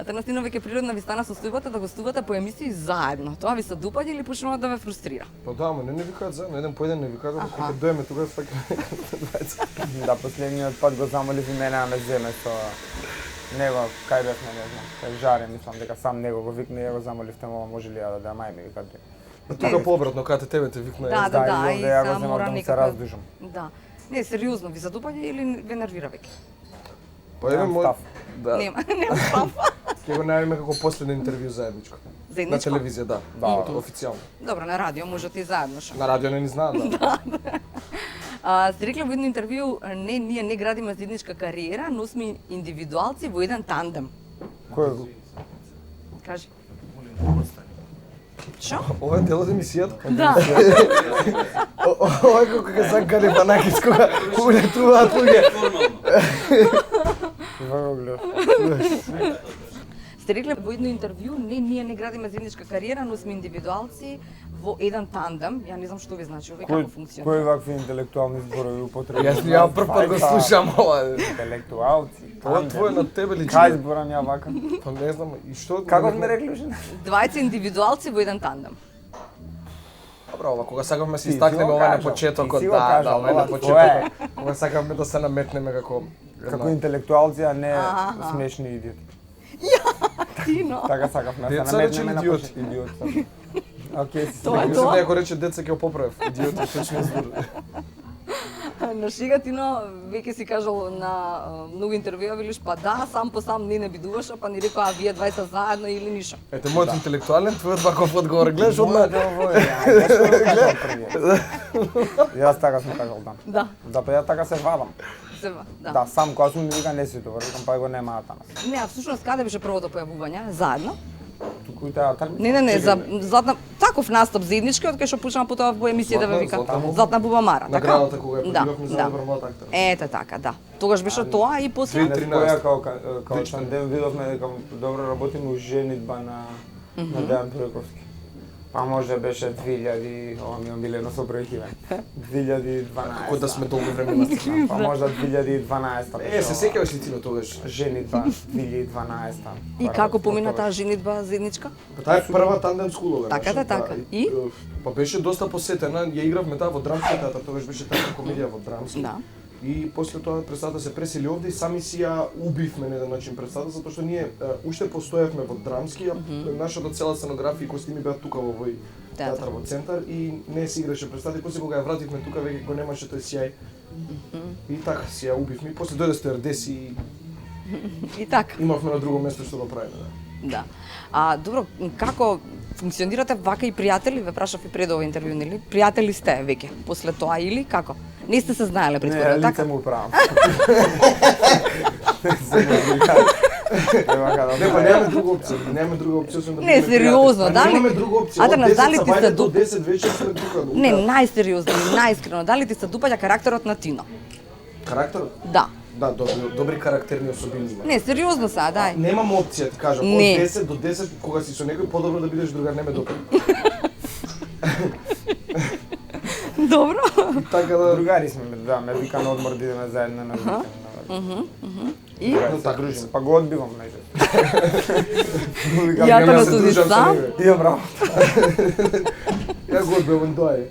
Альтернативно веќе природна ви стана состојбата да гостувате по емисии заедно. Тоа ви се допаѓа или почнува да ве фрустрира? Па да, ама не викаат заедно, еден по еден не викаат, кога доеме тогаш така. Да, последниот пат го замолив и мене да ме земе со него, кај бевме, не знам, кај Жаре, мислам дека сам него го викна и ја го замолив тема, може ли ја да мај ми викат. Тука пообратно, каде тебе те викна. Да, и и ја го само земав да му се некако- раздужам. Да. Не, сериозно, ви се допаѓа или ве нервира веќе? Па еден мој... став. Да. Нема став. Ќе го најавиме како последно интервју заедничко. На Заедничко? телевизија, да. Да, официјално. Добро, на радио можете и заедно шо. На радио не ни знаат, да. Сте рекле во едно интервју, не, ние не градиме заедничка кариера, но сме индивидуалци во еден тандем. Кој го? Кажи. Шо? Ова е дел од емисијата. Да. Ова е како кога Закари Банакис, кога улетуваат луѓе. Ива го гледав. Сте рекле во едно интервју, не, ние не градиме заедничка кариера, но сме индивидуалци во еден тандем. Ја не знам што ви значи ова и како функционира. Кои вакви интелектуални зборови употребуваш? Јас ја прв пат го слушам ова. Интелектуалци. Ова твое на тебе лично. Кај зборам ја вака? Па не знам, и што... Како сме рекли ужин? Двајца индивидуалци во еден тандем. Добро, ова кога сакавме се Ти си истакнеме го ова на кажал, почетокот, ти си го да, кажал, ова е ова на твое. почетокот. Кога сакавме да се наметнеме како Како интелектуалци, а не Аха. смешни идиоти. Тино. Така сакавме да Деца се рече наметнеме на идиоти. почет идиот. Океј, си Тоа е Мислам тоа. дека ако рече деца ќе го поправев. Идиот е точно збор. На шега Тино веќе си кажал на многу интервјуа, велиш па да, сам по сам не бидуваш, па ни рекоа вие двајца заедно или ништо. Ете, мојот интелектуален, твојот ваков одговор. Гледаш одма... Јас така сум кажал, да. Да, Да, па ја така се вадам. сева, да. Да, сам кога сум ми вика не си добар, викам па го нема Атанас. Не, а всушност каде беше првото појавување? Заедно? Туку и таа Атанас. Не, за таков настап заеднички, од кај што почнаа потоа во емисија да ве вика. Златна бубамара, така? Наградата кога ја Да, придобивме за да. добар млад актер. Ете така, да. Тогаш беше тоа и после... 2013. Која као Санден видовме дека добро работиме у женитба на Дејан Турековски. Па може беше 2000, ова ми е омилено собројхиве. 2012. Како да сме долго време на сцена. Па може 2012. Се сеќаваш ли ти на тогаш? Женитба 2012. И како помина таа женитба заедничка? Па таа е прва тандемска улога. Така да, знаеш, така. да. И? Па беше доста посетена, ја игравме таа во драмски театар, тогаш беше таа комедија во драмски. Да. И после тоа представата се пресели овде и сами си ја убивме на еден начин представата, затоа што ние уште постоевме во драмски, а нашата цела сценографија и костими беа тука во овој театар во центар и не се играше представата, и после кога ја вративме тука веќе го немаше тој сјај. И така си ја убивме, и после дојде стюардеси и И така. имавме на друго место што го правиме. Да. Да. А добро, како функционирате вака и пријатели? Ве прашав и пред ова интервју, нели? Пријатели сте веќе после тоа или како? Не сте се знаеле претходно, Не, така? лице му правам. Не, па немаме друга опција. Немаме друга опција освен да Не, бидеме сериозно, пријатели. Па дали- Немаме друга опција. Атанас, Од 10 дали ти се сабајле до дуп- 10 вечер сме тука. Не, најсериозно и најискрено, дали ти се допаѓа карактерот на Тино? Карактерот? Да. Да, добри карактерни особини има. Не, сериозно сега, дај. Немам опција, ти кажам, Не. од 10 до 10, кога си со некој, подобро да бидеш другар, не ме допаѓа. Добро. Така да... Другари сме, да, ме вика на одмор да идеме заедно на викенд. И Но така, Дружим, па го одбивам најчесто. Ја Нема да се се дружам со сам? него. Имам работа. Ја го одбивам доај.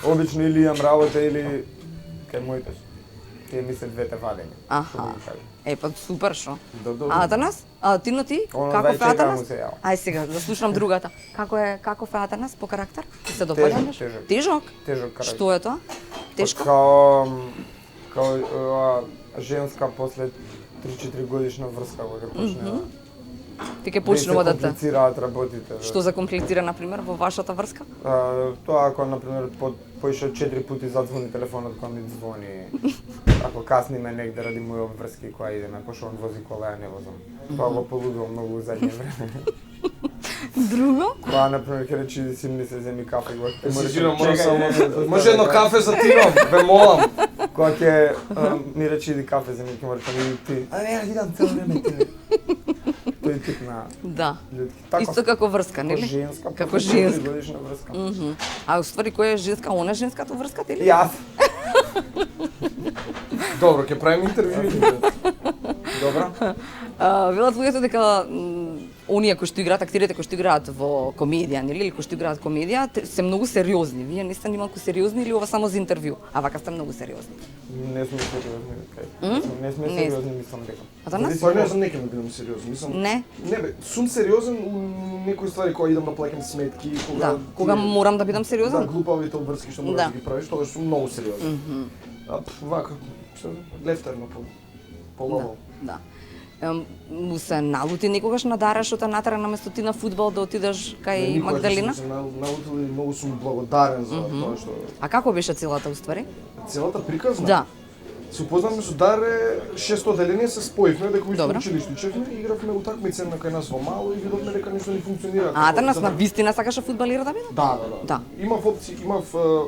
Обично или имам работа или кај моите. Тие ми се двете вадења. Аха. Е, па супер шо. Добро. А Атанас? А Тино ти? Оно Каков е 24 Атанас? му се јава. Ај сега, да слушам другата. Каков е Атанас по карактер? Ти се допаѓа Тежок, нешто? тежок. Тежок? Тежок карактер. Што е тоа? Тешко? Као женска после 3-4 годишна врска кога почне. Ти ќе почнува да те. комплицираат работите. Што за комплицира, например, во вашата врска? Тоа ако, например, поише од 4 пати задзвони телефонот кога ми звони, ако касниме негде ради моји обврски која идеме, пошто он вози кола, ја не возам. Тоа го полудувам многу у задње време. Друго? Кога, например, ќе речи да си ми се земи кафе, кога ќе Сигурно мора само... Може едно кафе за Тино, ве молам. Кога ќе ми речи иди кафе земи, ќе мора да ми ти. А не, ја идам цело време ти. Тој тип на Да. луѓе. Исто како врска, нели? Женска, Како после женска. 4 годишна врска. А уствари која е женска, она е женската врска, или? Јас. Добро, ќе правиме интервју. Добра. Велат луѓето дека оние кои што играат, актирите кои што играат во комедија, нели, или кои што играат комедија, се многу сериозни. Вие не сте ни малку сериозни или ова само за интервју? А вака сте многу сериозни. Не сме сериозни, кај. Не сме сериозни, мислам дека. А за нас? Па не знам, некој да бидам сериозен. Мислам, Не. Не бе, сум сериозен у некои ствари кога идам да плаќам сметки, Да, кога морам да бидам Да, сериозен? глупавите обврски што мораш да ги правиш, тогаш сум многу сериозен. Вака, лефтерно по-лово. Да. Му се налути некогаш на Дарашот натера наместо ти на фудбал да отидеш кај Магдалина? Се наутил и многу сум благодарен за тоа што А како беше целата уствари? целата приказна. Да. Се упознавме со Даре, 6 одделение се споивме дека во исто Добро. училиште учевме и игравме утакмица на кај нас во мало и видовме дека нешто не функционира. А, да нас на вистина сакаше фудбалира да биде? Да. Да. Имав опции,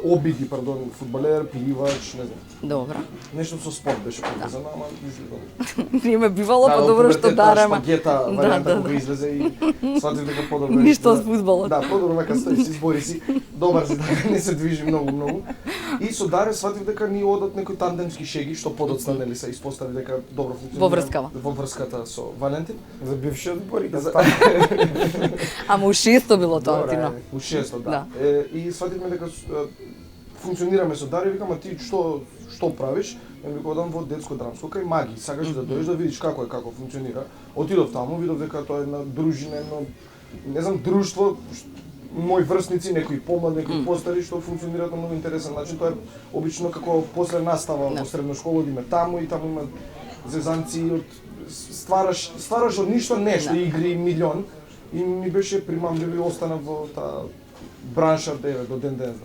обиди, фудбалер, пливач, не знам. Добро. Нешто со спорт беше повезано, ама изгледа. Не ме бивало Да, подобро што Дарема. Шпагета, варијанта кога излезе и сватив дека подобро. Ништо од фудбалот. Да, подобро вака стои, си избори си. Добар си дека не се движи многу. И со Даре сватив дека ни одат некои тандемски шеги што подоцна нели се испостави дека добро функционира. Во врскава. Во врската со Валентин. За бившиот збори, да Ама у шесто било тоа, Добре, Тино. У 6, да. Да. И свативме дека функционираме со Даре, викам, а ти што правиш? Ми го одам во детско драмско кај Маги. Сакаш да дојдеш да видиш како функционира. Отидов таму, видов дека тоа е една дружина, едно не знам, друштво, мои врсници, некои помлади, некои постари што функционираат на многу интересен начин. Тоа е обично како после настава во средна школа одиме таму и таму има зезанци од ствараш од ништо нешто, игри милион и ми беше примамливо и останав во таа бранша до ден денес,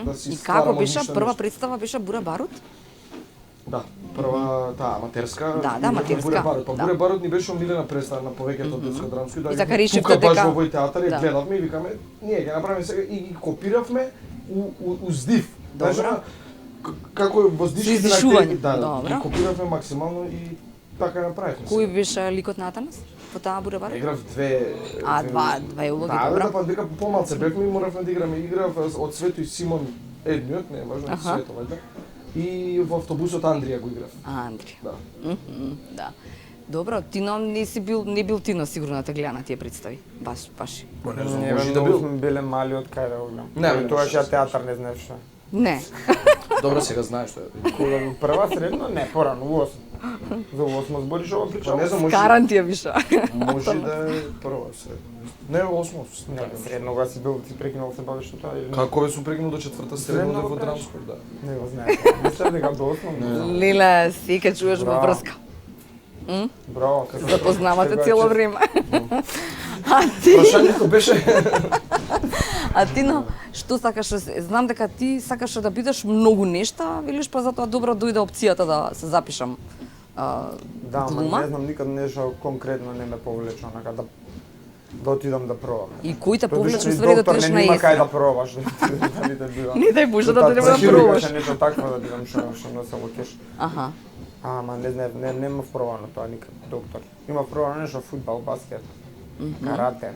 да си И стварам како од беше ништо прва нешто. представа беше Бура Барут? Да, прва таа аматерска. Да, аматерска, Буре Барот. Па да. Буре Барот ни беше омилена представа на повеќето од детско драмско. И така решивте тука баш дека- во овој театар ја Да. гледавме и викаме, ние ќе направиме сега и ги копиравме у здив. Добро. Знаеш, како е воздишните Со издишување. актери, да, Добро. ги копиравме максимално и така направивме. Кој беше ликот на Атанас? Во таа Бура Барут? Играв две... Две улоги, Да, добро. па дека помалце бевме и моравме да играме. Играв од Свето и Симон едниот, не е важно, Аха. Свето, вајда. И во автобусот Андрија го играв. Андрија. Да. Да. Добро, Тино не бил Тино сигурно да те гледа на тие представи. Баш. Не знам, Не, може бе, да многу бил. сме биле мали од кај да го гледам. Не, Тогаш ја театар не знаеш што. Не. Добро, сега знаеш што е. Кога во прва средно, не, порано, у 8. За 8 збориш ова Па причава? не знам, може Карантија виша. може да е прва средно. Не, осмо. Не, средно кога си бил, ти прекинал се бавиш од тоа или не? Како бе сум прекинал до четврта средно Средно во го правиш? драмско, да. Не го знаеш. Мислев дека до 8. Леле, си ке чуеш во Браво. врска. Браво, Се запознавате Сега цело че- време. А ти, Прашањето беше Тино, што сакаш? Знам дека ти сакаш да бидеш многу нешта, велиш па затоа добро дојде опцијата да се запишам Да, ама глума. не знам никад нешто конкретно не ме повлече онака да отидам да пробам. И кој те Тоа повлече више, ствари да доктор, отидеш не на има кај да есен? пробаш, да видите бива. Не дај Боже да Таа треба да хирург пробаш. беше нешто такво да бидам што не се лукеш. Аха. Ама не знам, нема пробано тоа никад, доктор. Има пробано нешто фудбал, баскет, карате.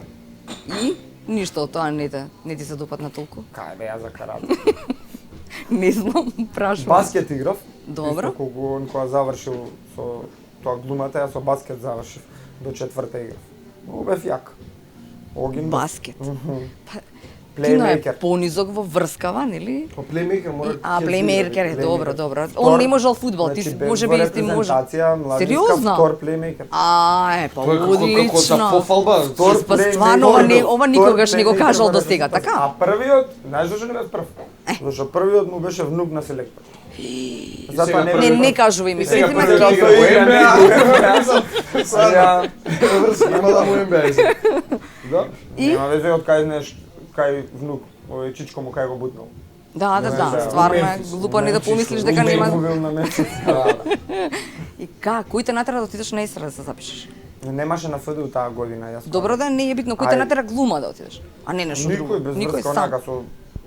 И ништо од тоа не ти се допадна толку. Кај бе ја за карате. Не знам, прашувам. Баскет играв. Добро. Исто кога завршил со тоа глумата, ја со баскет завршив до четврта играв. Многу бев јак. Огин Баскет. Тино е плеймейкер. понизок во врскава, нели? По плеймейкер мора А, ќе плеймейкер е, биде. добро, добро. Он не можел фудбал, ти Значи, може би ти може. Презентација, младинска, Сериозно? втор плеймейкер. А, па Тоа е како за одлично. пофалба. Втор Па плеймейкер, стварно, ова никогаш не го плеймейкер кажал во до сега, репрезентација. така? А првиот, знаеш зашто не бев прв? Зашто првиот му беше внук на селектор. сега Затоа не Не, бев не прв. кажувај ми, сега сети први ме да ки. игра во Ја, Има да му МБА. Да? И? Нема везе од кај знаеш, кај внук, овој чичко му кај го бутнал. Да, стварно е глупо не да помислиш дека нема. Бил на месец. И кој те натера да отидеш на Естра да се запишеш? Немаше на ФДУ таа година, јас. Добро да не е битно, кој те Ај. натера глума да отидеш, а не нешто друго. Никој без врска, сам. онака со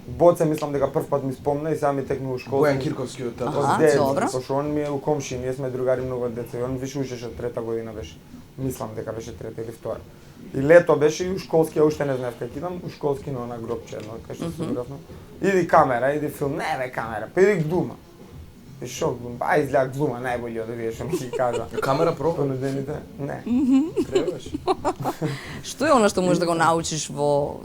Боце мислам дека прв пат ми спомна и сега ми текнува школа. Бојан Кирковски од театар. Аха. Од дед, добро. пошто он ми е у комши, ние сме другари многу од деца и он више учеше трета година беше. Мислам дека беше трета или втора. И лето беше и у школски, ја уште не знаев кај идам, у школски на она гробче едно, кај што се игравме. Иди камера, иди филм, не бе камера, па иди глума. И шо, изгледа глума најбољи од овие што ми ги кажа. Камера про? Понудените? Не. Требаш. Што е она што можеш да го научиш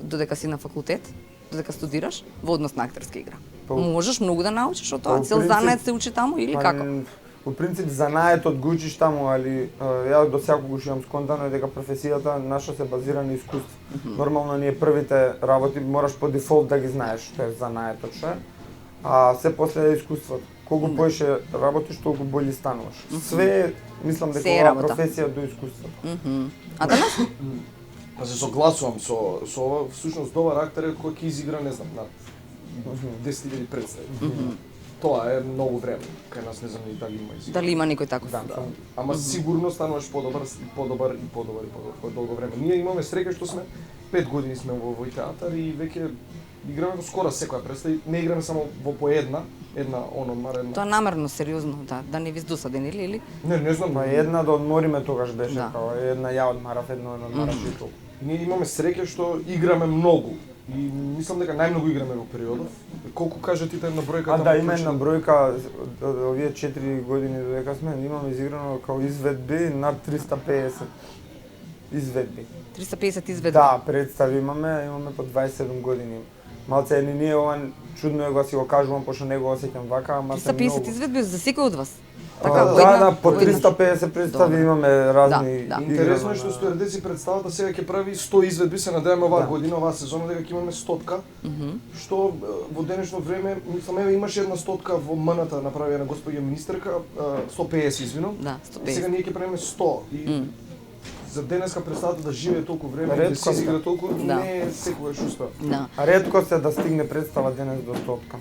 додека си на факултет? Додека студираш во однос на актерска игра? Можеш многу да научиш од тоа? Цел занает се учи таму или како? Во принцип занаетот го учиш таму, али ја до секогаш имам сконтано дека професијата наша се базира на искуство. Нормално ние првите работи мораш по дефолт да ги знаеш што е занаетот што е, а се после е искуството. Колку поише работиш, толку бољи стануваш. Све мислам дека оваа професија до искуството. А данас? Па се согласувам со ова, всушност добар актер е кој ќе изигра, не знам, на 10.000 представи. Тоа е многу време. Кај нас не знам ни дали има изигра. Дали има некој таков? Да. Ама сигурно стануваш подобар по долго време. Ние имаме среќа што сме 5 години сме во овој театар и веќе играме во скоро секоја представа. Не играме само во по една одмар, една. Тоа намерно, сериозно, да не ви досаден или? Не знам. Па една да одмориме тогаш беше, као една ја одмарав, една одмараш и толку. Ние имаме среќа што играме многу. И мислам дека најмногу играме во периодов. Колку кажа ти на бројка? Да, има една бројка овие 4 години додека сме, имаме изиграно као изведби над 350 изведби. 350 изведби? Да, представи имаме по 27 години. Малце ни ние ова чудно е го си го кажувам, пошто не го осеќам вака, ама се многу. 350 изведби за секој од вас? Да, по 350 представи имаме разни. Интересно е што стюардеси представата сега ќе прави 100 изведби, се надеваме оваа година, оваа сезона дека ќе имаме 100-ка. Што во денешно време, мислам, еве имаше една 100-ка во МН-та направена господја министерка, 150 извинувам. Да, 150. Сега ние ќе правиме 100 и за денеска представата да живее толку време и да се изигра толку не е секогаш успеа. А ретко се да стигне представа денес до 100-ка.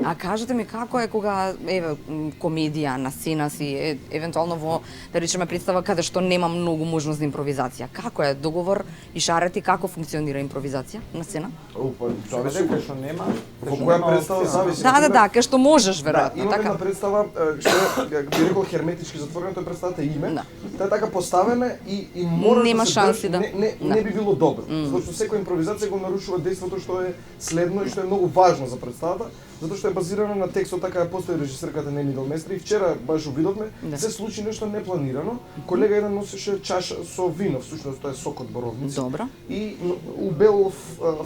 А кажете ми како е кога еве комедија на сцена си евентуално во да речеме представа каде што нема многу можност за импровизација. Како е договор и шарети како функционира импровизација на сцена? Тоа беше кај што нема. Во која представа зависи. Да, кај што можеш веројатно, така. Имаме представа што би рекол херметички затворена, тоа е представата име. Таа е така поставена и мора нема да се шанси да не би било добро, затоа што секоја импровизација го нарушува дејството што е следно и што е многу важно за представата. Затоа што е базирано на текстот, така постои режисерката Нени Делместри. Вчера баш увидовме, се случи нешто непланирано. Колега еден носеше чаша со вино, всушност тоа е сок од боровници. Добро. И убел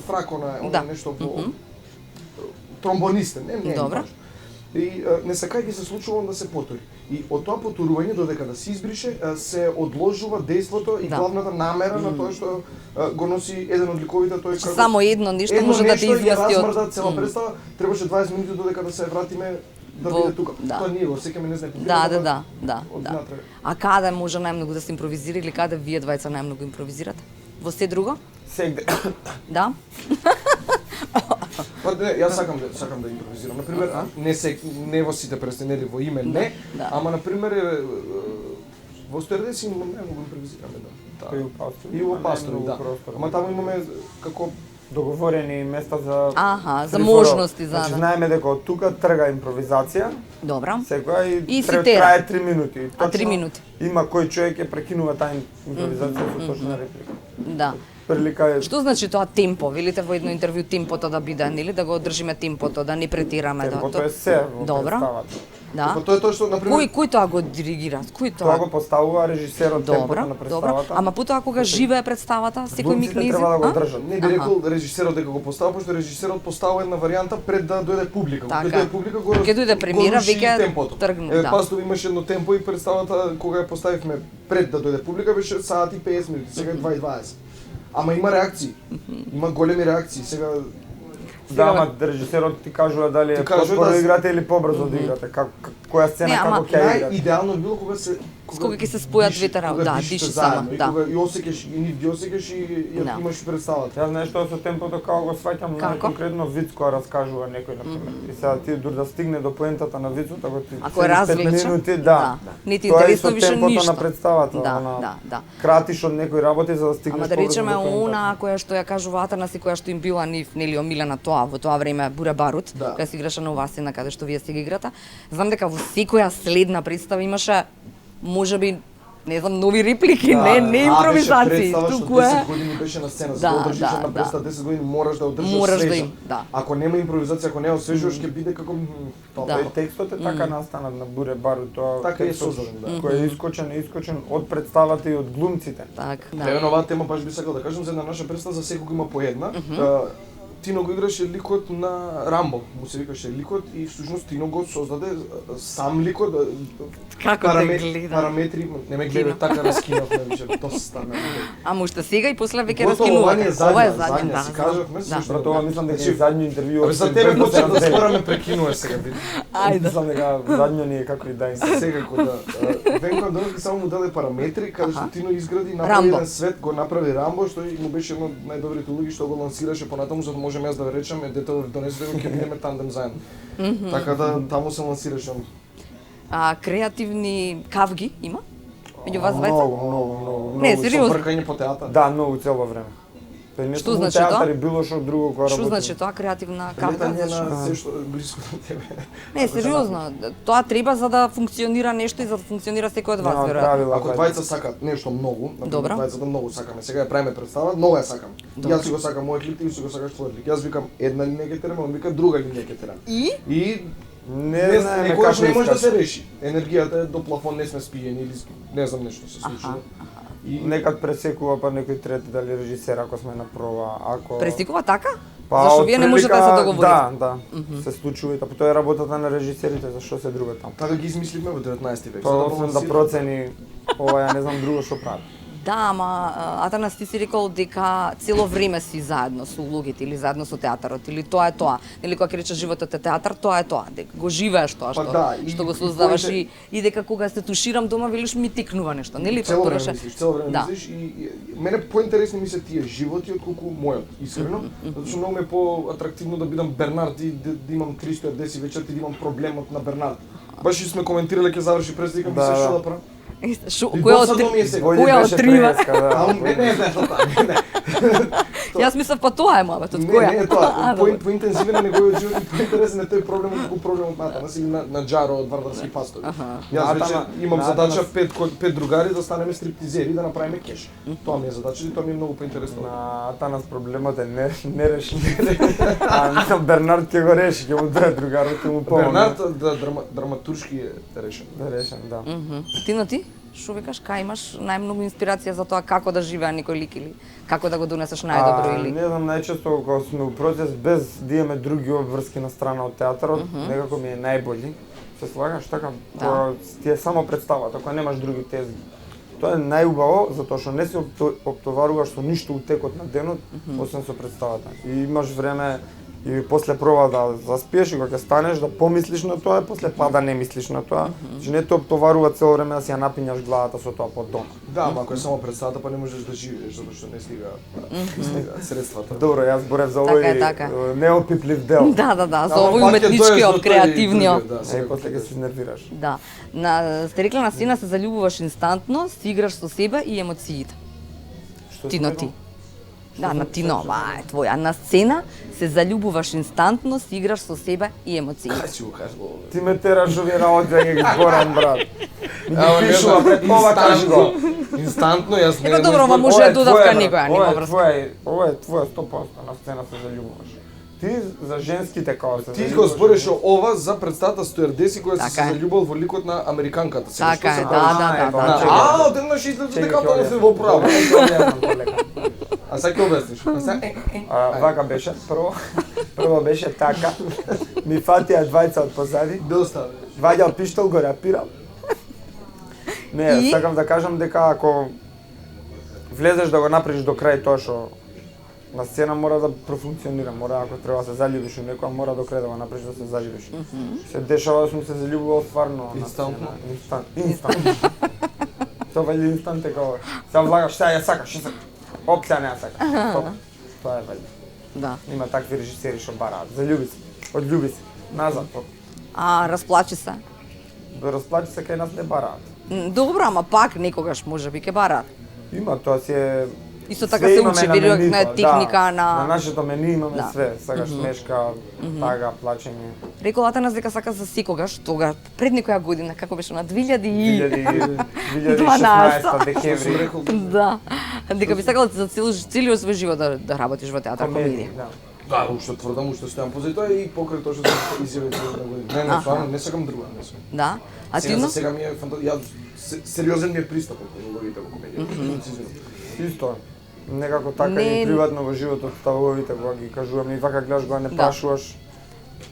фракона, нешто во тромбонисте, не. Добро. И не сакајќи се случува да се потури. И од тоа потурување додека да се избрише, се одложува дејството и главната намера на тоа што го носи еден од ликовите, тој како само едно нешто може да те извести од цела представа, требаше 20 минути додека да се вратиме да биде тука. Тоа ние го сеќаме, не знам. Да. А каде може најмногу да се импровизира или каде вие двајца најмногу импровизирате? Во се друго? Сегде. Да. Па не, јас сакам да импровизирам. Например, не во сите представи, во име не, ама например во стюардеси не могу импровизираме, да. И во пастори, да. Ама таму имаме како договорени места за за можности за. Значи знаеме дека од тука трга импровизација. Добра. Секоја и трае 3 минути. 3 минути. Има кој човек ќе прекинува таа импровизација со точна реплика. Да. Прилика е. Што значи тоа темпо? Велите во едно интервју темпото да биде, нели да го одржиме темпото, да не претираме. Темпото е се во представата. Да. Тоа е тоа што на пример кој тоа го диригира? Кој тоа? Тоа го поставува режисерот темпото на представата. Ама потоа кога живее представата, секој миг не треба да го држат. Не би рекол режисерот дека го поставува, пошто режисерот поставува една варијанта пред да дојде публика. Кога дојде публика ќе дојде премиера, веќе тргну. Пастов имаше едно темпо и представата кога ја поставивме пред да дојде публика беше саат и 50 минути, сега 2:20. Ама има реакции. Има големи реакции. Сега да, ама режисерот ти кажува дали е поспоро да играте или побрзо да играте, која сцена како ќе играте. Идеално би било кога ќе се спојат двете работи, да, диши само, да. И осеќаш и нив ги осеќаш и ја имаш представата. Јас нешто со темпото како го сваќам на конкретно виц која раскажува некој на пример. И сега ти дур да стигне до поентата на вицот, ако ти 5 минути, да. Не ти интересно више ништо. На представата, да. Кратиш од некој работи за да стигнеш. Ама да речеме она која што ја кажува Атанас и која што им била нив нели омилена тоа во тоа време Буре Барут, која се играше на оваа сцена каде што вие си ги играте. Знам дека во секоја следна представа имаше можеби не знам, нови реплики, не импровизации, представа што туку е 10 години беше на сцена, за Да, да одржиш да, една представа 10 години мораш да одржиш Мораш да свежа. им, да. Ако нема импровизација, ако не освежуваш, ќе биде како тоа. Да. Текстот е така настанат на Буре Бару, тоа Така е текстот создаден, да. кој е искочен од представата и од глумците. Так, Еве на да. оваа тема баш би сакал да кажам за една наша представа за секој има по една. Тино го играше ликот на Рамбо, му се викаше ликот и всушност Тино го создаде сам ликот. Како те гледа? Параметри, не ме гледа Тино. така раскинавме више, доста ме. Ама уште сега и после веќе Готово, ова ни е раскинувате. Ова е задња, задња, задња, си да. кажавме, Да. што Брато, ова мислам дека е Значи, задњо интервју. Абе за тебе почнав да спораме, прекинуваш сега, види. Ајде. Мислам дека задњо ни е како и да е. Секако да. Венко Андоновски само му даде параметри, каде што Тино изгради, направи Рамбо. еден свет, го направи Рамбо, што и му беше едно од најдобрите улоги што го лансираше понатаму, за да можам јас да ве речам, дето донесе го ќе бидеме тандем заедно. Така да таму се лансираше он. Креативни кавги има? Меѓу вас двајца? Многу. Не, сериозно. Бркање по театар. Да, многу цело време. Тој не Што само значи театар тоа? и било што друго кога Што работи. значи тоа креативна Кавга кавга? не Зашо? на се што блиско до тебе. Не, сериозно, тоа треба за да функционира нешто и за да функционира секој од вас, Нема веројатно. правила. Ако двајца сакаат нешто многу, Добро. двајцата многу сакаме. Сега ја правиме представа, многу ја сакам. Добро. Јас си го сакам мојот лик, ти си го сакаш твојот лик. Јас викам една линија ќе тераме, он вика друга линија ќе тераме. И Не знаеме некогаш како не може да се искаш. реши. Енергијата е до плафон, не сме спиени или не знам нешто се случува. И Некад пресекува па некој трети дали режисер ако сме на проба, ако пресекува така? Па, Зашо вие не можете да се отприлика, договорите? Да, се случува и тоа е работата на режисерите, зашо се друго таму. така ги измисливме во 19 век. Тоа за освен да балансира. процени ова ја не знам друго што прави. Да, ама Атанас ти си рекол дека цело време си заедно со улогите или заедно со театарот или тоа е тоа. Нели кога ќе речеш животот е театар, тоа е тоа. Дека го живееш тоа Па што да, и што го создаваш поинте- и дека кога се туширам дома велиш ми тикнува нешто, нели? Цело време Тогаш е- мислиш, цело време Да. мислиш и мене поинтересни ми се тие животи отколку мојот, искрено, затоа што многу ми е поатрактивно да бидам Бернард и да имам 310 вечерти да имам проблемот на Бернард. Баш и сме коментирале ќе заврши прес, викам Да, се што да. да правам. Шо, И која досадно ми е од сега. Боље Која беше од трива? преска, да. Не, тоа, не. Јас мислев па тоа е мабетот, Не, која? не, тоа, А, добро. поинтензивен е неговиот живот и поинтересен е тој проблем како проблемот на Атанас или на Джаро од Вардарски пастови. Јас вече Атана- имам на задача Атанас- пет другари да станеме стриптизери да направиме кеш. Тоа ми е задача и тоа ми е многу поинтересно. На Атанас проблемот е не реши. А на Бернард ќе го реши, ќе му даде другарот ќе му помогне. Бернард да драматуршки е решен. Да решен, да. Ти ти? Што викаш, кај имаш најмногу инспирација за тоа како да живее некој лик или како да го донесеш најдобро или? Не знам, најчесто кога сме у процес без да имаме други обврски на страна од театарот, некако ми е најбољи. Се слагаш така, Да. кога ти е само представата, кога немаш други тезги. Тоа е најубаво затоа што не се оптоваруваш со ништо у текот на денот, освен со представата. И имаш време и после проба да заспиеш и кога ќе станеш да помислиш на тоа, и после па да не мислиш на тоа. Че не те оптоварува цело време да си ја напињаш главата со тоа под дома. Да, ама ако е само представата па не можеш да живееш затоа што не стига средствата. Добро, јас борев за Така е, овој така. неопиплив дел. Да, за Ама овој пак ќе доеш уметничкиот, до тој креативниот. другиот, да, И секако после ќе ќе доеш. се нервираш. Да. Сте рекла на сцена се заљубуваш инстантно, си играш со себе и емоциите. Што Тино си ти. рекол? Да, на Тино, е твоја. На сцена се заљубуваш инстантно, си играш со себе и емоциите. Кај си го кажеш го? Ти ме тераш овие работи да ги зборам, брат. Ми ги Ево, не пишува знам, пред ова кажи го. Инстантно, јас не. Ема добро, можам ма да- може Ова е додавка твоја, некоја, брат. нема Ова е врска. твоја, ова е твоја 100% на сцена се заљубуваш. Ти за женските као се Ти го збореше ова за представата Стюардеси која се Така е. заљубил во ликот на американката. Сега, Така што е, се да, прави? да, да, Да, да. А, одеднаш излезе дека тоа се во право. А сега ќе обясниш. А сега Вака беше, прво беше така, ми фатија двајца од позади, доста. ваѓал пиштол, го рапирал. Не, И? сакам да кажам дека ако влезеш да го направиш до крај тоа што на сцена мора да профункционира, мора ако треба да се заљубиш у некоја, мора до крај да го направиш да се заљубиш. Се дешава да сум се заљубувал стварно на Инстантно? сцена. Инстант. Тоа вали инстант е како, сега влагаш, сега ја сакаш, ја сакаш. Оп, сега не ја сакаш. Стоп. Тоа е вали. Да. Има такви режисери што бараат. Заљуби се, одљуби се, назад. А, расплачи се. До расплачи се кај нас не бараат. Добро, ама пак некогаш може би ќе бараат. Има, тоа си е Исто така се учи, веројатно е техника на нашето меню имаме Да. све, сакаш смешка, тага, плачење. Рекол Атанас дека сака за секогаш, тога пред некоја година, како беше на 2016 декември. Да. Дека би сакал за целиот свој живот да работиш во театар комедија. Да. Да, уште тврдам, уште стојам позитива и покрај тоа што се изјави на година. Не, стварно, не сакам друга, не сакам. Да. А ти Сега за сега ми е фантазија, сериозен ми е пристапот кон луѓето во комедија. Исто. Некако така Не- и приватно во животот ставовите кога ги кажуваме и вака гледаш кога не Да. прашуваш,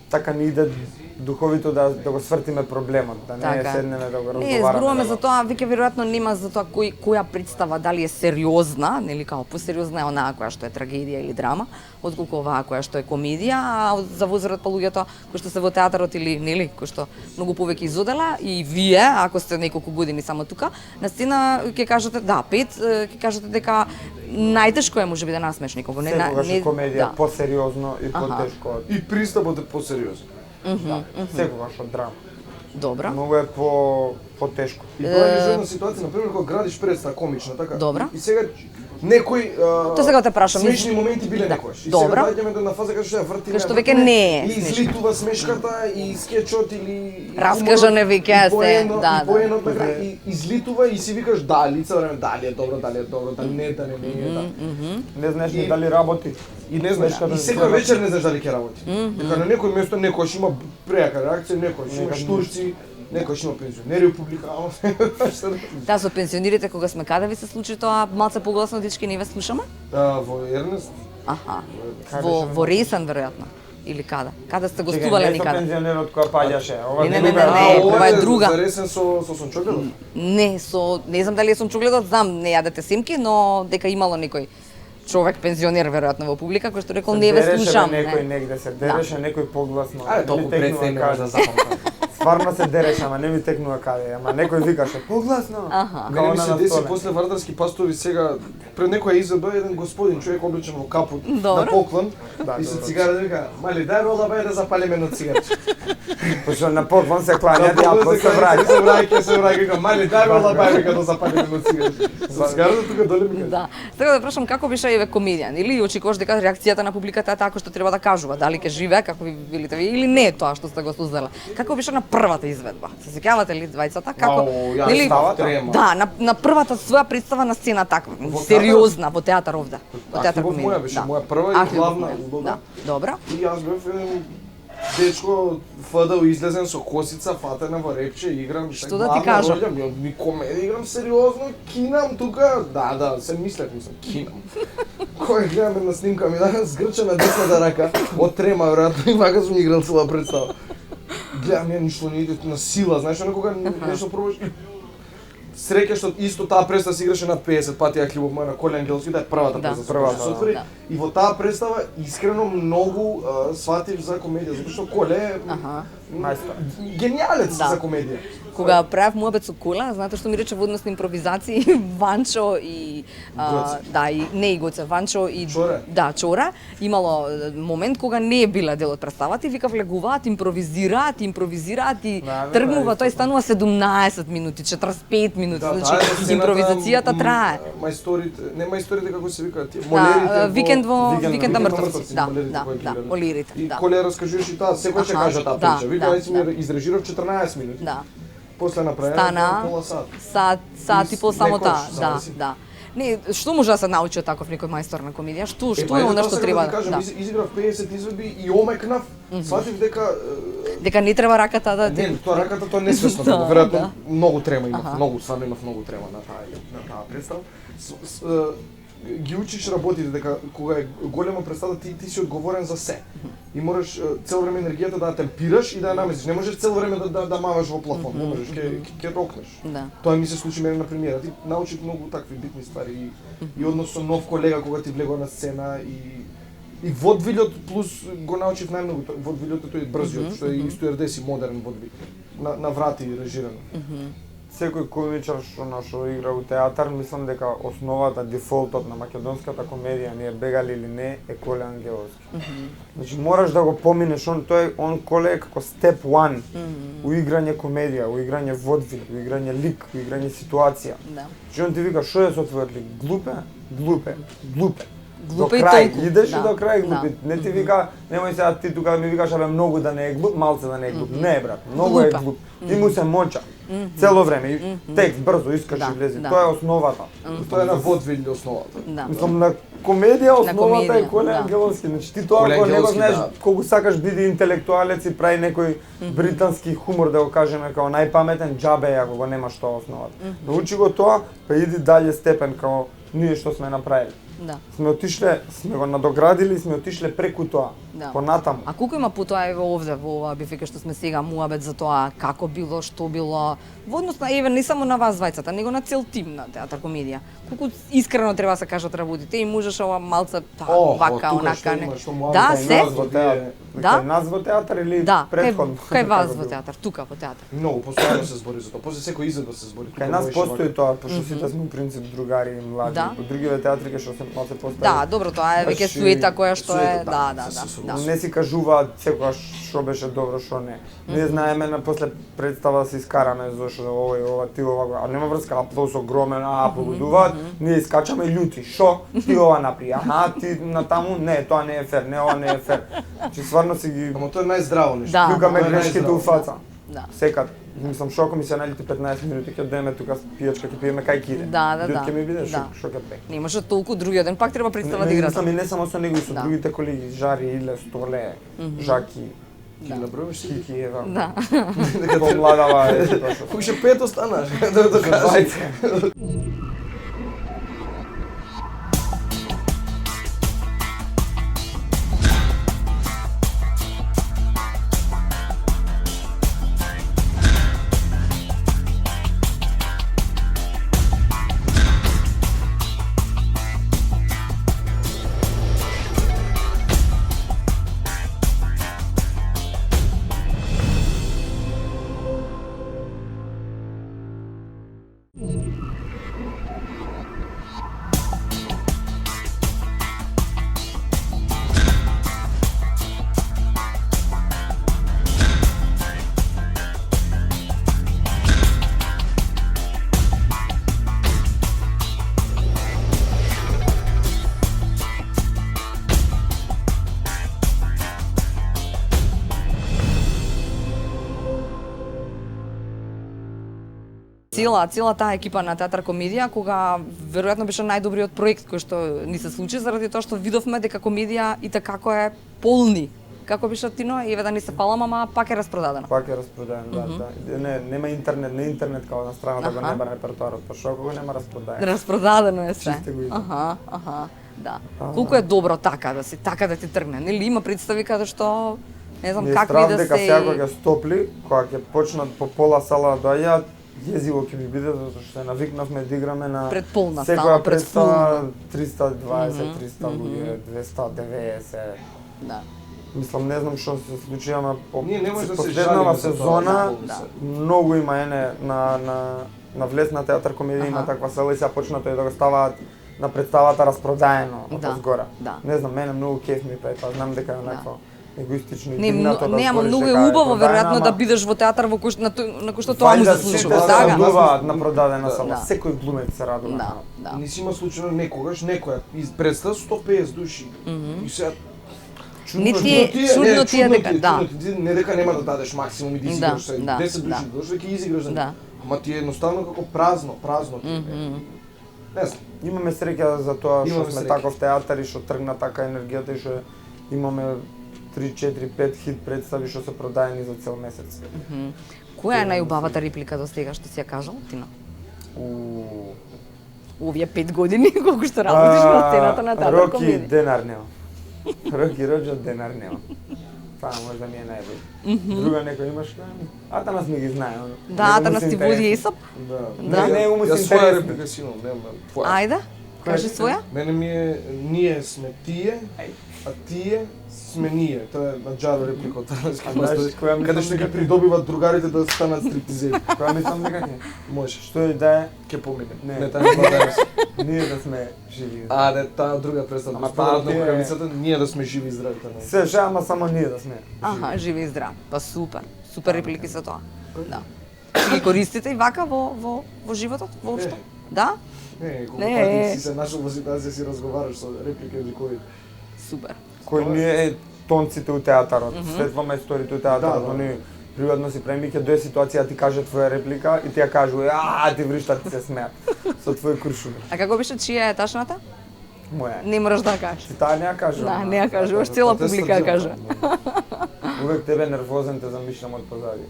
така ни иде духовито да го свртиме проблемот, да не Така. седнеме да го Не, разговараме. зборуваме за тоа, веќе веројатно нема за тоа која представа, дали е сериозна, нели као посериозна е онаа која што е трагедија или драма, отколку оваа која што е комедија, а за возрат па луѓето кои што се во театарот или нели кои што многу повеќе изодела и вие, ако сте неколку години само тука, на сцена ќе кажете да, 5 ќе кажете дека најтешко е можеби да насмеш некого, Секогаш е комедија да. посериозно и потешко. И пристапот е посериозен. Да, секогаш од драма. Добро. Многу е потешко. И тоа е една ситуација, на пример, кога градиш представа комична, така. Добра. И сега некој Тоа сега те прашам. смешни моменти биле Да. некојаш. И Добра. сега доаѓаме на фаза кај што ја вртиме. Кај што веќе не е И излитува смешката и скечот или Раскажане веќе се, да, и поенот да. на крај и излитува и си викаш да, лица време дали е добро, дали е добро, дали не е, дали не е, да. Не знаеш ни И- дали работи. И не знаеш, Смешката и се секој гледа. вечер не знаеш дали ќе работи. Дека на некој место некојаш има преака реакција, некојаш има Некој штурци, некојаш има пензионери у публика, што да. Да, со пензионерите кога сме каде ви се случи тоа малце погласно дечки не ве слушаме? Во Ернест, Аха. Каде Во сме? во Ресен веројатно. Или каде? Каде сте Чекај, гостувале не со никаде? пензионерот која паѓаше. Ова Не, друга. не, ова е друга. Заресен со сончогледот. Не, не знам дали сум чугледот, знам не јадете семки, но дека имало некој човек пензионер веројатно во публика кој што рекол не ве слушам. Некој негде се дереше некој погласно. Ајде, толку пред се не може да запамтам. Стварно се дереше, ама не ми текнува каде, ама некој викаше погласно. Аха. Мене ми Као се на деси столе. после вардарски пастови сега пред некоја изvedба еден господин човек облечен во капут Добро. на поклон Да, и со добро. цигара вика: "Мали дај рола бај да запалиме едно цигарче." Пошто на поклон се клањат, ја После после враќа. се враќа, вика: "Мали дај рола бај вика да запалиме едно цигарче." Со цигарата тука доле ми каже: Да. Сега да прашам како беше еве комедијан или очекуваш дека реакцијата на публиката е така што треба да кажува, дали ќе живее како ви билите ви или не е тоа што сте го создала. Како беше на првата изведба? Се сеќавате ли двајцата како Ау, јас нели ставав трема. Да, на првата своја представа на сцена таква, Во сериозна во театар овде. Во театар Ахилов моја комедија. беше, Да. моја прва и Ахилов главна моја. улога. Да. Добро. И јас бев еден дечко ФДУ излезен со косица, фатена во репче, играм Што да ти кажам? Ми комедија играм сериозно, кинам тука. Да, се мислев, кинам. Кој гледаме на снимка ми да згрчена десната рака, од трема веројатно и вака сум играл цела представа. Гледам ја ништо не иде на сила, знаеш, кога нешто пробаш и среќа што исто таа представа се играше над 50 пати Ахилов мој на Коли Ангелски, да е првата Да. представа Првата, што се отвори. да. И во таа представа искрено многу сватив за комедија, затоа што Коле е Аха. Мајстор. гениалец Да. за комедија. Кога правев муабет со Кола, знаете што ми рече во однос на импровизации, Ванчо и Гоце. да, и не и Гоце, Ванчо и Чоре. Да, Чора, имало момент кога не е била дел од представата и вика влегуваат, импровизираат и Да, тргнува, да, тој станува 17 минути, 45 минути, Да, значи таа е сцената, импровизацијата трае. Мајсторите, не мајсторите како се викаат тие, Да, молерите. викенд на Викенд на мртвци, да, молерите да, кои да, гледат. олирите, И да. Коле раскажуваш и таа, секој ќе Аха, каже таа да, прича. Вика, да, јас ми да. изрежирав 14 минути. Да. После направено Стана пола сат. сат и пол само Некојаш, таа, да, зависи. да. Не, што може да се научи од таков некој мајстор на комедија? Што Па е ето она тоа што сакам треба да ти кажам, да. изиграв 50 изведби и омекнав, сватив дека Дека не треба раката да не, тоа раката тоа несвесно, Да, веројатно да. многу трема имав, Аха. многу, стварно имав многу трема на таа представа. Ги учиш работите дека кога е голема представа ти си одговорен за се. И мораш цело време енергијата да ја темпираш и да ја наместиш. Не можеш цело време да маваш во плафон, не можеш, ќе рокнеш. Да. Тоа ми се случи мене на премиера. Ти научив многу такви битни ствари и однос со нов колега кога ти влегува на сцена и водвилјот плюс го научив најмногу. Водвилјот е тој брзиот, што е и стюардес и модерен водвил. На врати режирано. Секој комичар што игра у театар, мислам дека основата, дефолтот на македонската комедија, ние бегали или не, е Коле Ангеловски. Значи мораш да го поминеш, он Коле е како step one у играње комедија, у играње водвил, у играње лик, у играње ситуација. Да. Значи он ти вика, што е со твојот лик? Глупе? глупе. Глупе до и крај, толку. идеш Да. и до крај глупи. Да. Не ти вика, немој сега ти тука да ми викаш абе многу да не е глуп, малце да не е глуп. Не брат, многу е Глупа. глуп. Ти му се моча. Цело време, и текст брзо искаш Да, и влези. да. Тоа е основата. Тоа е на водвил основата. Да. Мислам на комедија основата е комедија, Коле да. Ангеловски. Значи ти тоа Коле ако не го Ангеловски, знаеш да. колку сакаш биди интелектуалец и прави некој британски хумор да го кажеме како најпаметен џабе е ако го немаш тоа основата. Научи го тоа, па иди далje степен како ние што сме направиле. Да. Сме отишле, сме го надоградили, сме отишле преку тоа. Да. Понатаму. А колку има потоа еве овде во ова бифика што сме сега муабет за тоа како било, што било, во однос на еве не само на вас двајцата, него на цел тим на театар комедија. Колку искрено треба да се кажат работите и можеш ова малце вака онака не. Да, се. Да? Кај нас во театар или Да, претходно? кај вас Како во било? театар, тука во театар. Многу постојано се збори за тоа. После секој изvedба се збори. Кај нас постои тоа, пошто сите сме принцип другари и млади. Да. По другиве театри кај што се малце постои. Да, добро, тоа е веќе Значи, суета која што е, суета, да. Не си кажуваат секогаш што беше добро, што не. Ние знаеме на после представа да се искараме зашто овој, ова, ти ова, а нема врска, аплауз огромен, аплодуваат, ние искачаме љути. Шо? Ти ова напри, аха, ти на таму, не, тоа не е фер, не, ова не е фер. Значи стварно си ги Ама тоа е најздраво нешто. Да. плюкаме Тоа е грешките у најздраво. фаца. Да. Секад. Мислам, шо ако ми се најдете 15 минути, ќе одеме тука пијачка, ќе пиеме кај киде. Да. Ќе ми биде Да. шо ќе пе. Не може толку другиот ден пак треба представа да Не, играте. мислам и не само со него, и со Да. другите колеги, Жари, Иле, Столе, Жаки, Ги набројуваш си? Кики, ева. Да. Помладава е тоа што. Кој ше пет останаш? Да кажеш. Двајца. Цела таа екипа на театар комедија, кога веројатно беше најдобриот проект кој што ни се случи заради тоа што видовме дека комедија и како е полни. Како беше Тино, еве да ни се палам, ама пак е распродадено. Пак е распродаен, да. Не, нема интернет, не интернет како на страната го нема репертоарот, па шо ако го нема распродаен. Распродадено е се. Чисте го иде. Да. Колку е добро така да ти тргне, нели има представи каде што не знам какви да дека се. сега кога ќе стопли, кога ќе почнат по пола сала да доаѓаат, језиво ќе ми биде затоа што се навикнавме да играме на Пред полна секоја стана, пред представа 320, 300 луѓе, 290. Да. Мислам, не знам што се случи, ама Ние не може да се последнава жалиме за тоа, сезона да. многу има ене на влез на театар комедија има таква села и сега почна тој да го ставаат на представата распродаено од згора. Да. Не знам, мене многу кеф ми пее, па знам дека е онакво егоистично и Не, дигнато да ама збориш многу е дека убаво продадена, веројатно да ама бидеш во театар на кој што тоа му се случува, Сите се така? радуваат на продадена сала, Да. секој глумец се радува. Да, на да. Не си има случајно некогаш некоја представа 150 души. И сега Не ти е чудно ти е дека да. Не дека нема да дадеш максимум и да изиграш се. да, 10 души да. дошли ќе изиграш. Да. Ама ти е едноставно како празно ти е. Не знам. Имаме среќа за тоа што Имаме сме среќа. таков театар и што тргна така енергијата и што имаме 3, 4, 5 хит представи што се продаени за цел месец. Која е најубавата реплика до сега што си ја кажал, Тина? Овие 5 години колку што работиш на сцената на театар Роки комедија. денар нема. Роки Роџо денар нема. Тоа можда ми е најбољ. Друга некој имаш? Атанас ми ги знае. Да, Атанас ти води ЕСАП? Да. Да. Не, му Јас се своја интересни. реплика си имам, немам твоја. Ајде, кажи своја. Мене ми е ние сме тие, а тие сме ние. Тоа е на Џаро реплика од Тарански знаеш мастер. која мислам Каде што дека ги придобиват другарите да станат стриптизери. Која мислам дека ќе? Може. Што и да е, Ке помине. Не. Не таа не danas. ние да сме живи. А, не, таа друга представа. Ама Ама таа таа ти е- кравицата, ние да сме живи и здрави. Таа не. Се ша, ама само ние да сме. Аха, живи и здрав. Па супер. Супер реплики за тоа. Да. Си ги користите и вака во животот воопшто? Да? Не, колку Не. пати си се нашол во ситуација си разговараш со реплики или кои. Супер. Кој не е тонците у театарот, светва мајсторите у театарот, Да, да. они приватно си премиќе дое ситуација ти каже твоја реплика и ти ја кажува, ти вришта ти се смеат со твои куршуми. А како беше чија е ташната? Моја. Не мораш да ја кажеш. Ти таа не ја кажува. Да, не ја кажуваш, цела публика ја кажа. Увек тебе нервозен те замишлям од позади.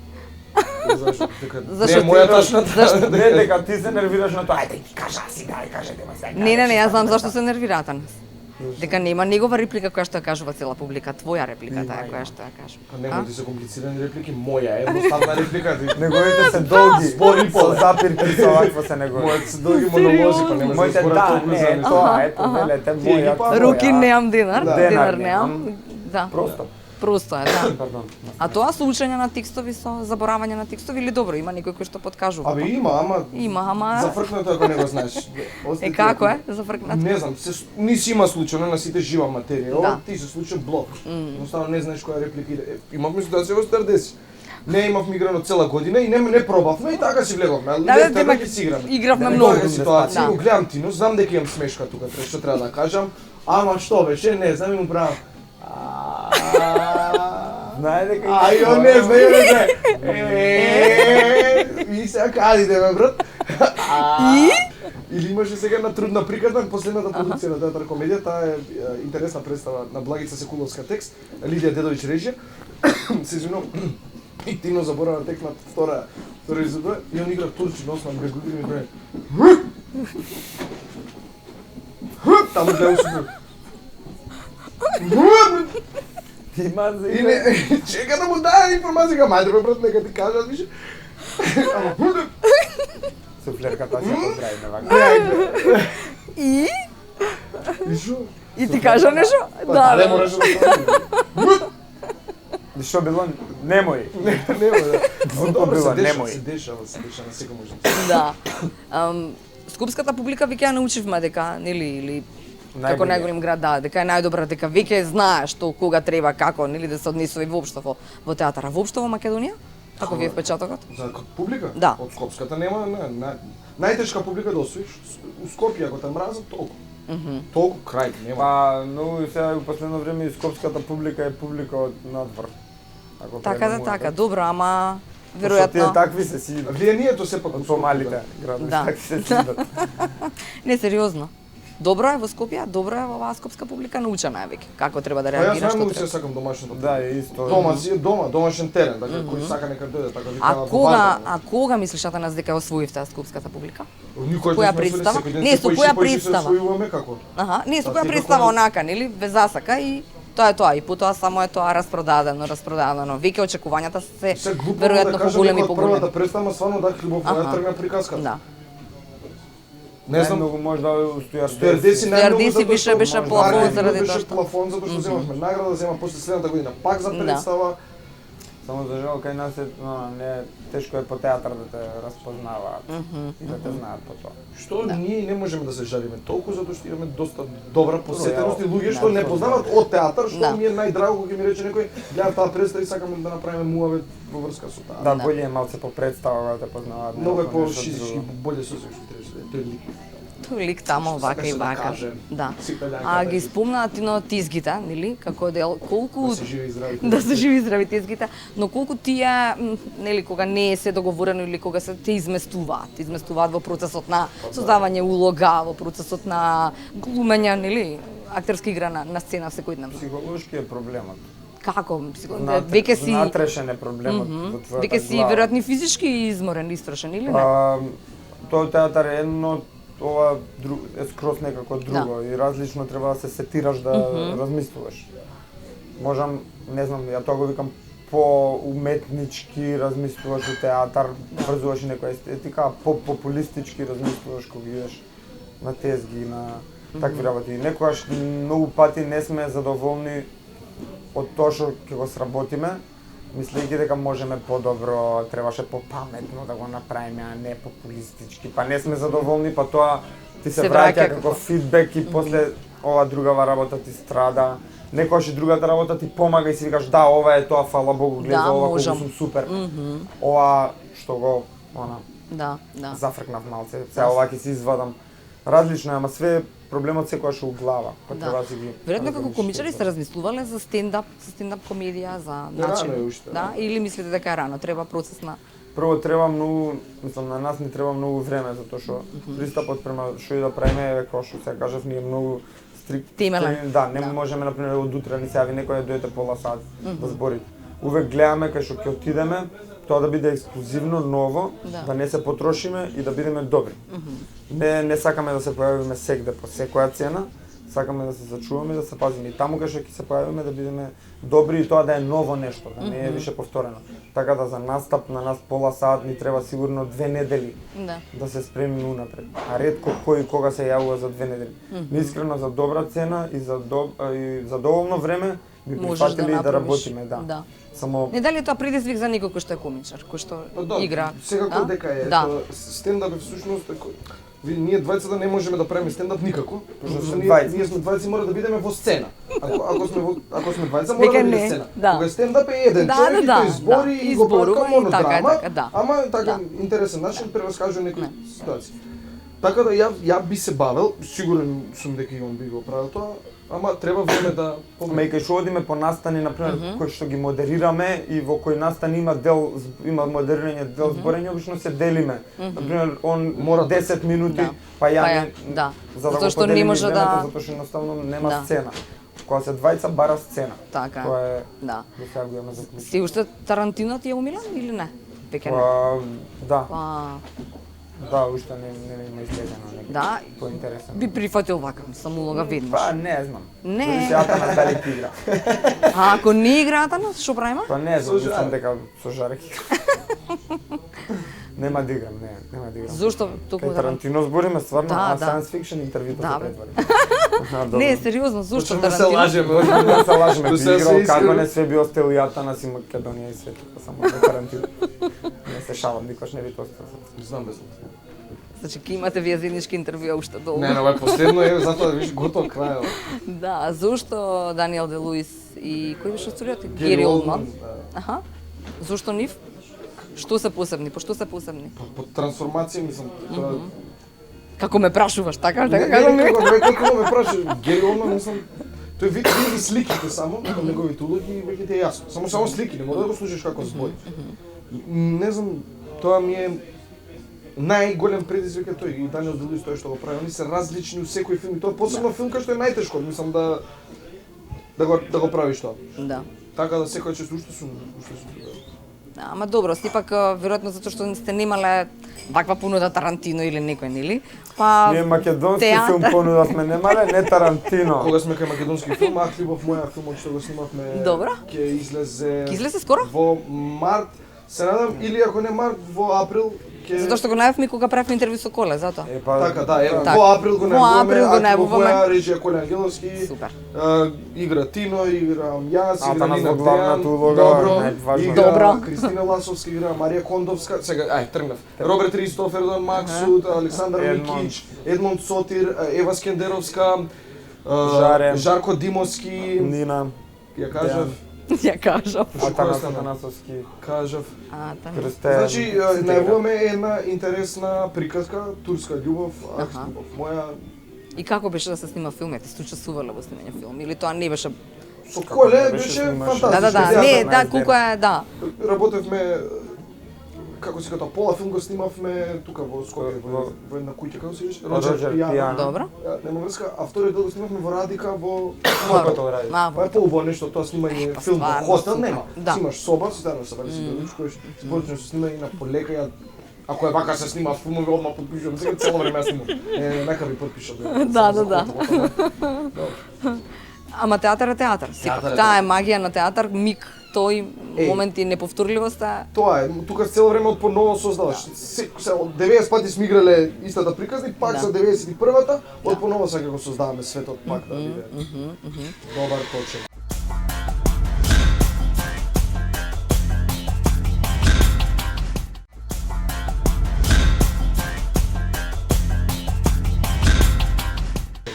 Зашо? Дека Зашо не е моја ти- ташната. зашто- Не, дека ти се нервираш на тоа, ајде ти кажа си, дај кажете ма сега. Не, јас знам зашто се нервираат нас. Дека нема негова реплика која што ја кажува цела публика, твоја реплика таа е која што ја кажува. Па нема ти се комплицирани реплики, моја е едноставна реплика. Неговите се долги, Збори со поле. запирки со вакво се негови. Мојот се долги монолози, па нема да Моите зборат да, толку за не, нешто. тоа, ето, велете, Ти ги моја, па- твоја. Руки немам денар, Да. денар Денар немам. немам. Да. Просто. Просто е, да. Пардон. А тоа со учење на текстови, со заборавање на текстови или добро, има некој кој што подкажува? Абе има, ама Има, ама зафркнато ако не го знаеш. како е? Зафркнато. Не знам, не си има случајно на сите жива материја. Да. Ова ти се случи блок. Едноставно не знаеш која реплика иде. Имавме ситуација во Стардеси. Не имавме играно цела година и не пробавме и така си влеговме. Да, ќе си играме. игравме Да, многу. Така ситуација, Да. го гледам Тино, знам дека имам смешка тука, што треба да кажам. Ама што беше, не знам и му правам. Знае дека Ајо, не знае. И сега кадите ме, брат. И? Или имаше сега една трудна приказна, последната продукција на театар комедија, таа е интересна представа на Благица Секуловска текст, Лидија Дедовиќ режија. Се извинувам. И Тино заборава тек на втора изvedба и он игра турчи нос на бегуди и ми прави. Таму гледа усуно. има за И не, чека да му даде информација, ка мајде брат, нека ти кажат више. Ама суфлерката се поздравиме вака. И? и шо? И ти кажа нешто? Да, не мораш да кажеш. И што било? Немој. Нема да. Добро било, се немој. дешава на секој може. Да. Скопската публика веќе ја научивме дека, нели, или како Најbolje. најголем град, да, дека е најдобра, дека веќе знае што кога треба, како, нели, да се однесува и воопшто во театара. Воопшто во Македонија? Како ви е впечатокот? За публика? Да. Од Скопската нема, најтешка публика да освоиш. У Скопје ако те мразат толку. Толку крај нема. Па, но и сега во последно време и скопската публика е публика од надвор. Ако Така да, пренамува, така, добро, ама Тие веројатно такви се сидат. Влијанието сепак Од помалите градови, Да. такви се сидат. не сериозно. Добро е во Скопје, добро е во оваа скопска публика, научена е веќе како треба да Па јас реагира, што најмногу треба. се сакам домашното. Да, е исто. Дома си е дома, домашен терен, така кој сака нека дојде, така А кога мислиш Атанас дека освоивте скопската публика? Никој која представа? Не, со која представа? Освојуваме како? Аха, не, со Па која ти представа како- онака, нели, без засака и тоа е тоа, и потоа само е тоа распродадено. Веќе очекувањата се Се глупо да веројатно кажам поголеми и дека од првата поголеми. представа стварно да хлебов Аха. тргна приказка. Да. Не знам, Најмногу може да устојар Стюардеси Стюардеси беше плафон Маркетинг заради тоа беше што- плафон затоа што земавме награда, зема после следната година пак за Да. представа. Само за жал кај нас е, не, тешко е по театар да те разпознаваат и да те знаат по тоа. Што ние не можеме да се жалиме толку затоа што имаме доста добра посетеност и луѓе Да. што не познаваат од театар, што Да. ми е најдраго кога ќе ми рече некој, гледам таа представа и сакаме да направиме муавет во врска со таа. Да, Да. боле е малце по представа да те познаваат. Многу е нешто по-шизички, друго. боле со што треба да тој лик. Тој лик тамо вака и Сакаше да вака. каже, Да. си италијанка, А да ги ги- спомна Тино тизгите, нели, како дел колку Да се живи и здрави. да се живи и здрави тизгите, но колку тие, нели, кога не е се договорено или кога се те изместуваат во процесот на создавање улога, во процесот на глумење, нели, актерска игра на сцена секојдневно. Психолошки е проблемот. Како, веќе си Внатрешен е проблемот во твојата веќе си глава. веројатно и физички изморен, истрошен или не? Тој театар е едно, ова е скроз некако друго и различно треба да се сетираш да размислуваш. Можам, не знам, ја тоа го викам по-уметнички размислуваш у театар, врзуваш и некоја естетика, а по-популистички размислуваш кога идеш на тезги, на такви работи. И некогаш многу пати не сме задоволни од тоа што ќе го сработиме, мислејќи дека можеме подобро, требаше попаметно да го направиме, а не популистички. Па не сме задоволни, па тоа ти се Се враќа враќа како фидбек и после ова другава работа ти страда. Некогаш и другата работа ти помага и си викаш да, ова е тоа, фала Богу, гледа Да, ова, колку можам. сум супер. Ова што го, Да, да. Зафркнав малце. Сега ова ќе си извадам различно, ама све проблемот секогаш е у глава. Па Да. треба да си ги Веројатно како разграничиш. комичари сте размислувале за стендап комедија, за Рано начин. е уште, Да, или мислите дека е рано, треба процес на Прво треба многу, мислам на нас ни треба многу време затоа што пристапот према што и да правиме е како што се кажав ние многу Темелен. Да, не Да. можеме на пример од утре ни се јави некој да дојде пола сат да збори. Увек гледаме кај што ќе отидеме, тоа да биде ексклузивно, ново, да не се потрошиме и да бидеме добри. Не сакаме да се појавиме сегде по секоја цена, сакаме да се зачуваме, да се пазиме и таму кај што ќе се појавиме да бидеме добри и тоа да е ново нешто, да не е више повторено. Така да за настап на нас пола сат ни треба сигурно 2 недели да се спремиме унапред. А ретко кој кога се јавува за 2 недели. Искрено за добра цена и за доволно време би прифатили и да работиме, да. Само Не дали е тоа предизвик за некој кој што е комичар, кој што игра? Секако дека е. Да. Стендап е всушност ние двајцата не можеме да правиме стендап никако, пошто ние сме двајци мора да бидеме во сцена. Ако сме двајца мора да биде сцена. Кога стендап е еден човек и тој збори и го прави монодрама, ама така интересен начин преваскажува некои ситуации. Така да ја би се бавел, сигурен сум дека и он би го правил тоа, ама треба време да Ме кај што одиме по настани, например, кои што ги модерираме и во кој настан има има модерирање, дел зборење, обично се делиме. Например, он мора 10 минути, па ја за да затоа што не може да затоа што едноставно нема сцена. Кога се двајца бара сцена. Така. Тоа е Да. до сега го имаме заклучено. Си уште Тарантино ти е умилен или не? Веќе не. Да. Па, уште не има изгледано некој. Да. Поинтересен. Би прифатил вака, само улога веднаш. Па не знам. Не. Дали се Атанас дали ќе игра. А ако не игра Атанас, што правиме? Па не знам, мислам дека со жарек. Нема да играм, нема да играм. Зошто толку Кај Тарантино збориме стварно, Да, а science fiction интервјуто Да, се бе. претвори. Не, сериозно, зошто Почнеме се Тарантино? лажеме. Да се лажеме, би Се играл искрено. како не све би остел и Атанас и Македонија и све, само за Тарантино. Не се шалам, никош не би остел. Знам без. Значи, ке имате вие заеднички интервјуа уште долго. Не, ова е последно е, затоа виж готов крај. Да, зошто Даниел Де Луис и кој беше студиото? Гери Олдман. да. Аха. Зошто нив? Што се посебни? По што се посебни? По трансформација мислам, тоа Како ме прашуваш, така? не Така како ме? како ме прашаш, Гери Олдман мислам, тој види сликите само, како неговите улоги и веќе ти е јасно. Само слики, не може да го слушаш како збори. Не знам, тоа ми е најголем предизвик е тој и Даниел Де Луис тој што го прави. Они се различни у секој филм и тоа е посебно филм кај што е најтешко, мислам да го правиш тоа. Да. Така да секој че уште сум. Да, ама добро, сепак веројатно затоа што сте немале ваква понуда Тарантино или некој, нели? Па Ние македонски театар. филм понудавме, немале, не Тарантино. Кога сме кај македонски филм, Ахливов моја филмот што го снимавме, Добро. ќе излезе. Ќе излезе скоро? Во март, се надам, или ако не март, во април ќе. Затоа што го најавме кога правевме интервју со Коле, затоа. Така, да, Так. во април го најавуваме, најавуваме. режија Коле Ангеловски. Супер. Игра Тино, играм јас, игра Атанас Лина во главната Дејан, улога, добро, најважно. игра Добро. Кристина Ласовска, игра Марија Кондовска, сега, тргнав. Роберт Ристов, Ердон Максут, Александар Едмонд. Микич, Едмонд Сотир, Ева Скендеровска, Жаре. Жарко Димовски, Нина, ја кажав, Ја кажав. Атанас Атанасовски, кажав. Така. Крстен. Значи, најавуваме една интересна приказка, турска љубов, Аха. љубов моја. И како беше да се снима филмот? Сте учествувале во снимање филм или тоа не беше? Со Коле беше беше снимаш? фантастично. Да, не, Театар, да, најден. колку е, да. Работевме како се ката пола филм го снимавме тука во Скопје во една куќа како се виш Роџер Пијано. Добро. Нема врска, а вториот дел го снимавме во Радика во Скопје ради. Па е поубаво нешто тоа снимање па филм во стварно, хотел супер. нема. Да. Си имаш соба, си станеш со си величкош, почнеш со снимање на полека ја ако е вака се снима филмови одма потпишувам, сега цело време ја снимам. Нека ви потпишам. Да. Ама театар е театар. Сепак Театар е таа е магија на театар, миг, тој моменти неповторливост е. Тоа е, тука цело време од поново создаваш. 90 пати сме играле истата приказна и пак Да. за 91-та, од поново сега го создаваме светот пак да биде. Добар точен.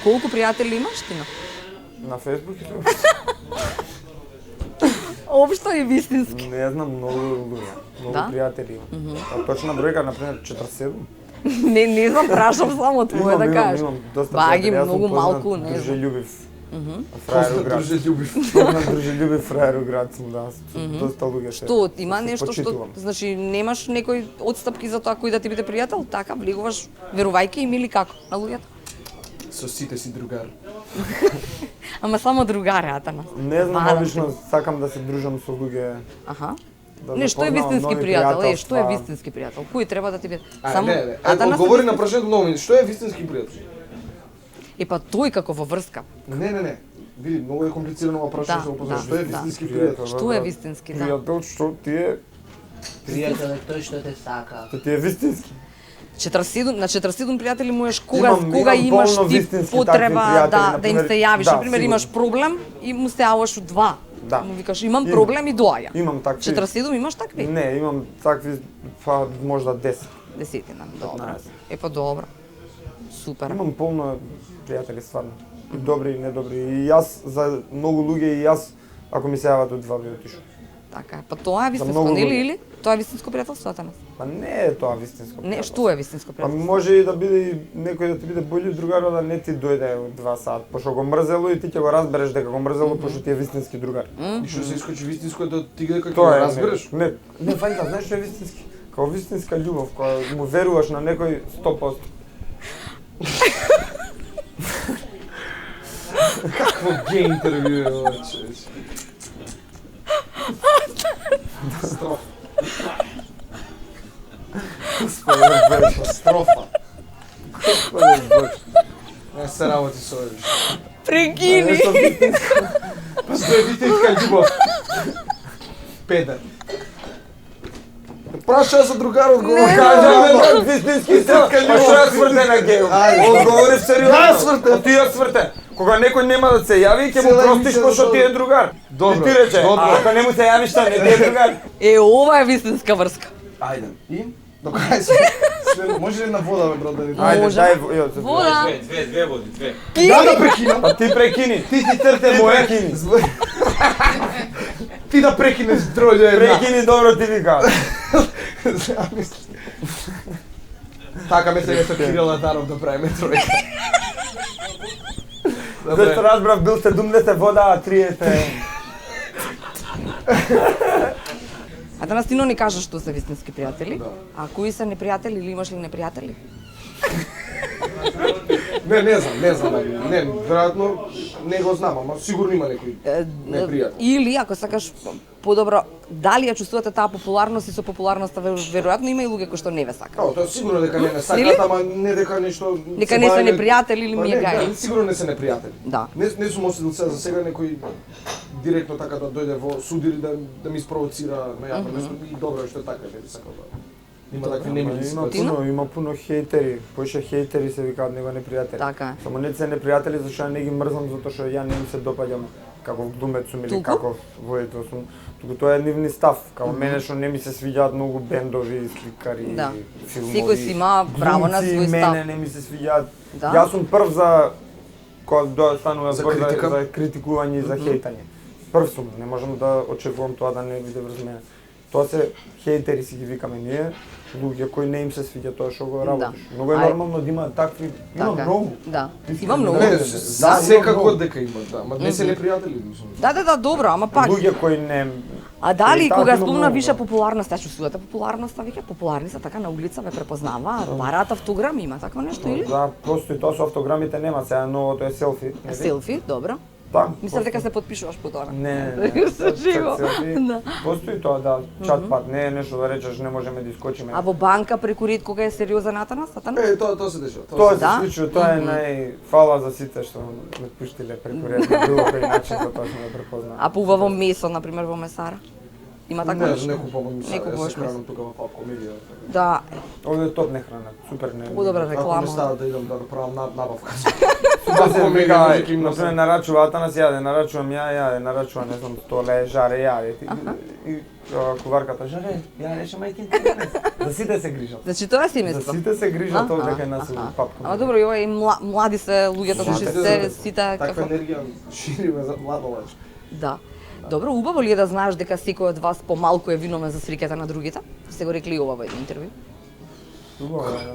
Колку пријатели имаш ти? На Фејсбук или? Општо и вистински. Не знам, многу луѓе, многу Да? пријатели имам. А точна бројка, например, 47. Не знам, прашам само твое да кажеш. Имам доста Баги, пријатели. Јас сум многу познат малку, не знам. дружелюбив фраер у град. Дружелюбив. Познат дружелюбив фраер у град сум, да. Доста луѓе се. Што, има се нешто што, почитувам. значи немаш некои отстапки за тоа кој да ти биде пријател, така влегуваш верувајќи им или како на луѓето? Со сите си другар. Ама само другари, Атанас. Не знам, Мала. обично сакам да се дружам со луѓе. Аха. Да Не, што е запознавам вистински нови пријател? Што е пријателства. вистински пријател? Кој треба да ти биде? Не, Атанас е одговори на вистински- прашањето многу. Што е вистински пријател? Па тој како во врска. Не. Види, многу е комплицирано ова прашање Да, што го да, позна. Што е да. вистински пријател? Што е вистински, да. Пријател, што ти е, Пријател е тој што те сака. што ти е вистински. 47 на 47 пријатели можеш кога Имам имаш полно ти вистински потреба такви пријатели, да им например, се јавиш. да, Например, сигурно. имаш проблем и му се јаваш у 2. Да. Му викаш имам Имам. проблем и доаѓа. Имам такви. 47 имаш такви? Не, имам такви, па можда 10. Десетина, добро. 15. Па добро. Супер. Имам полно пријатели стварно. И добри и недобри. И јас за многу луѓе и јас ако ми се јават од 2 би отишол. Така е. Па тоа е вистинско, многу нели луѓе. или? Тоа е вистинско пријателство, Атанас. Па не е тоа вистинско. Не, пријателство. што е вистинско Па пријателство? може и да биде и некој да ти биде бољи другар, да не ти дојде од 2 сат, пошто го мрзело и ти ќе го разбереш дека го мрзело пошто ти е вистински другар. И што се искочи вистинско е да ти дека ќе Тоа го е, разбереш? Не, фајта, знаеш што е вистински? Као вистинска љубов, која му веруваш на некој 100%. Какво гей интервју е ова, човече? Катастрофа. Господи Боже, Катастрофа. Господи Боже. Не се работи со овие. Прекини! Нешто вистинско. Па што е вистинска љубов? Педер. Праша за другарот го Кажа ме вистински истинска љубов. Па што ја сврте на гео? Одговори сериозно. Да, сврте. Па ти ја сврте. Кога некој нема да се јави, ќе му Цела простиш емисија пошто за ти е другар. Добро, И ти рече, добро. а ако не му се јави, што не ти е другар? Ова е вистинска врска. Ајде. И? До крај се. Може ли на вода, бе, брат, да ни Ајде, Може. дај, ја се Вода. Две води, две. Да, да прекинам. Па ти прекини. Ти црте Ти мое. прекини. Ти да прекинеш дроље една. Прекини добро ти вика. Така ме се со Кирил Надаров да правиме тројка. Зашто разбрав бил 70 вода, а 30. Атанас, ти но ни кажа што се вистински пријатели. Да. А кои се непријатели или имаш ли непријатели? Не знам. Не, веројатно не го знам, ама сигурно има некој непријател. Или ако сакаш подобро, дали ја чувствувате таа популарност и со популарноста веројатно има и луѓе кои што не ве сакаат. Као, тоа сигурно дека не ме Нели? сакаат, ама не дека нешто... Дека не се непријатели или ми е гај. Да, сигурно не се непријатели. Да. Не сум осетил сега за сега некој директно така да дојде во судир и да ми спровоцира на јавно место и добро е што е така, не би сакал да... Има такви немили ситуации. Има пуно хейтери, поише хейтери се викаат него непријатели. Така е. Само не се непријатели зашто ја не ги мрзам затоа што ја не им се допаѓам каков глумец сум или Туку? каков воетел сум. Туку тоа е нивни став, као мене што не ми се свиѓаат многу бендови, сликари, Да. филмови. Секој си има право на глумци, свој став. Мене не ми се свиѓаат. Да? Јас сум прв за кога станува За збор критика? за критикување и за хейтање. Прв сум, не можам да очекувам тоа да не биде врз мене. Тоа се хейтери си ги викаме ние, луѓе кои не им се свиѓа тоа што го работиш. Многу е Ај. нормално да има такви, има Така е. многу. Да. Искрено, Има многу. Не, Да, секако многу. дека има, да, ма не се непријатели, мислам. Да, добро, ама пак. Луѓе кои не. А дали Така кога има спомна многу, више да. популарност, ја чувствувате популарноста, веќе популарни се така на улица ве препознаваат, бараат автограми, има такво нешто или? Да, постои тоа со автограмите нема, сега новото е селфи. не ви? Селфи, добро. Да. Мислев дека се потпишуваш по тоа. Не. Се живо. Да. Постои тоа, да, чат пат, не е нешто да речеш не можеме да искочиме. А во банка преку рид кога е сериозен Атанас? Атанас? Тоа се дешава. Тоа се Да? случува, тоа е фала за сите што ме пуштиле преку ред на било кој начин за тоа што ме препознаа. А пуваво месо, например, во месара? Има такво Не, нешто? не купувам мисла, Не јас купуваш се хранам тука во Пап Комедија. Да, Овде е топ не храна, супер не. подобра Ако ме реклама. става да идам да направам набавка. Тоа се Комедија, вика, може ќе им например, носам. нарачува Атанас јаде, нарачувам ја, нарачува, не знам, толе, жаре, јаде. И куварката, жаре, ја реше мајкин, за сите се грижат. Значи тоа е За семејство. сите се грижат А? овде кај нас Аха. во Папко. Ама добро, и ова и млади се луѓето кои Сите се се- сите Таква како енергија шириме за младолач. да. Добро, убаво ли е да знаеш дека секој од вас помалку е виновен за среќата на другите? Сте го рекли и ова во едно интервју.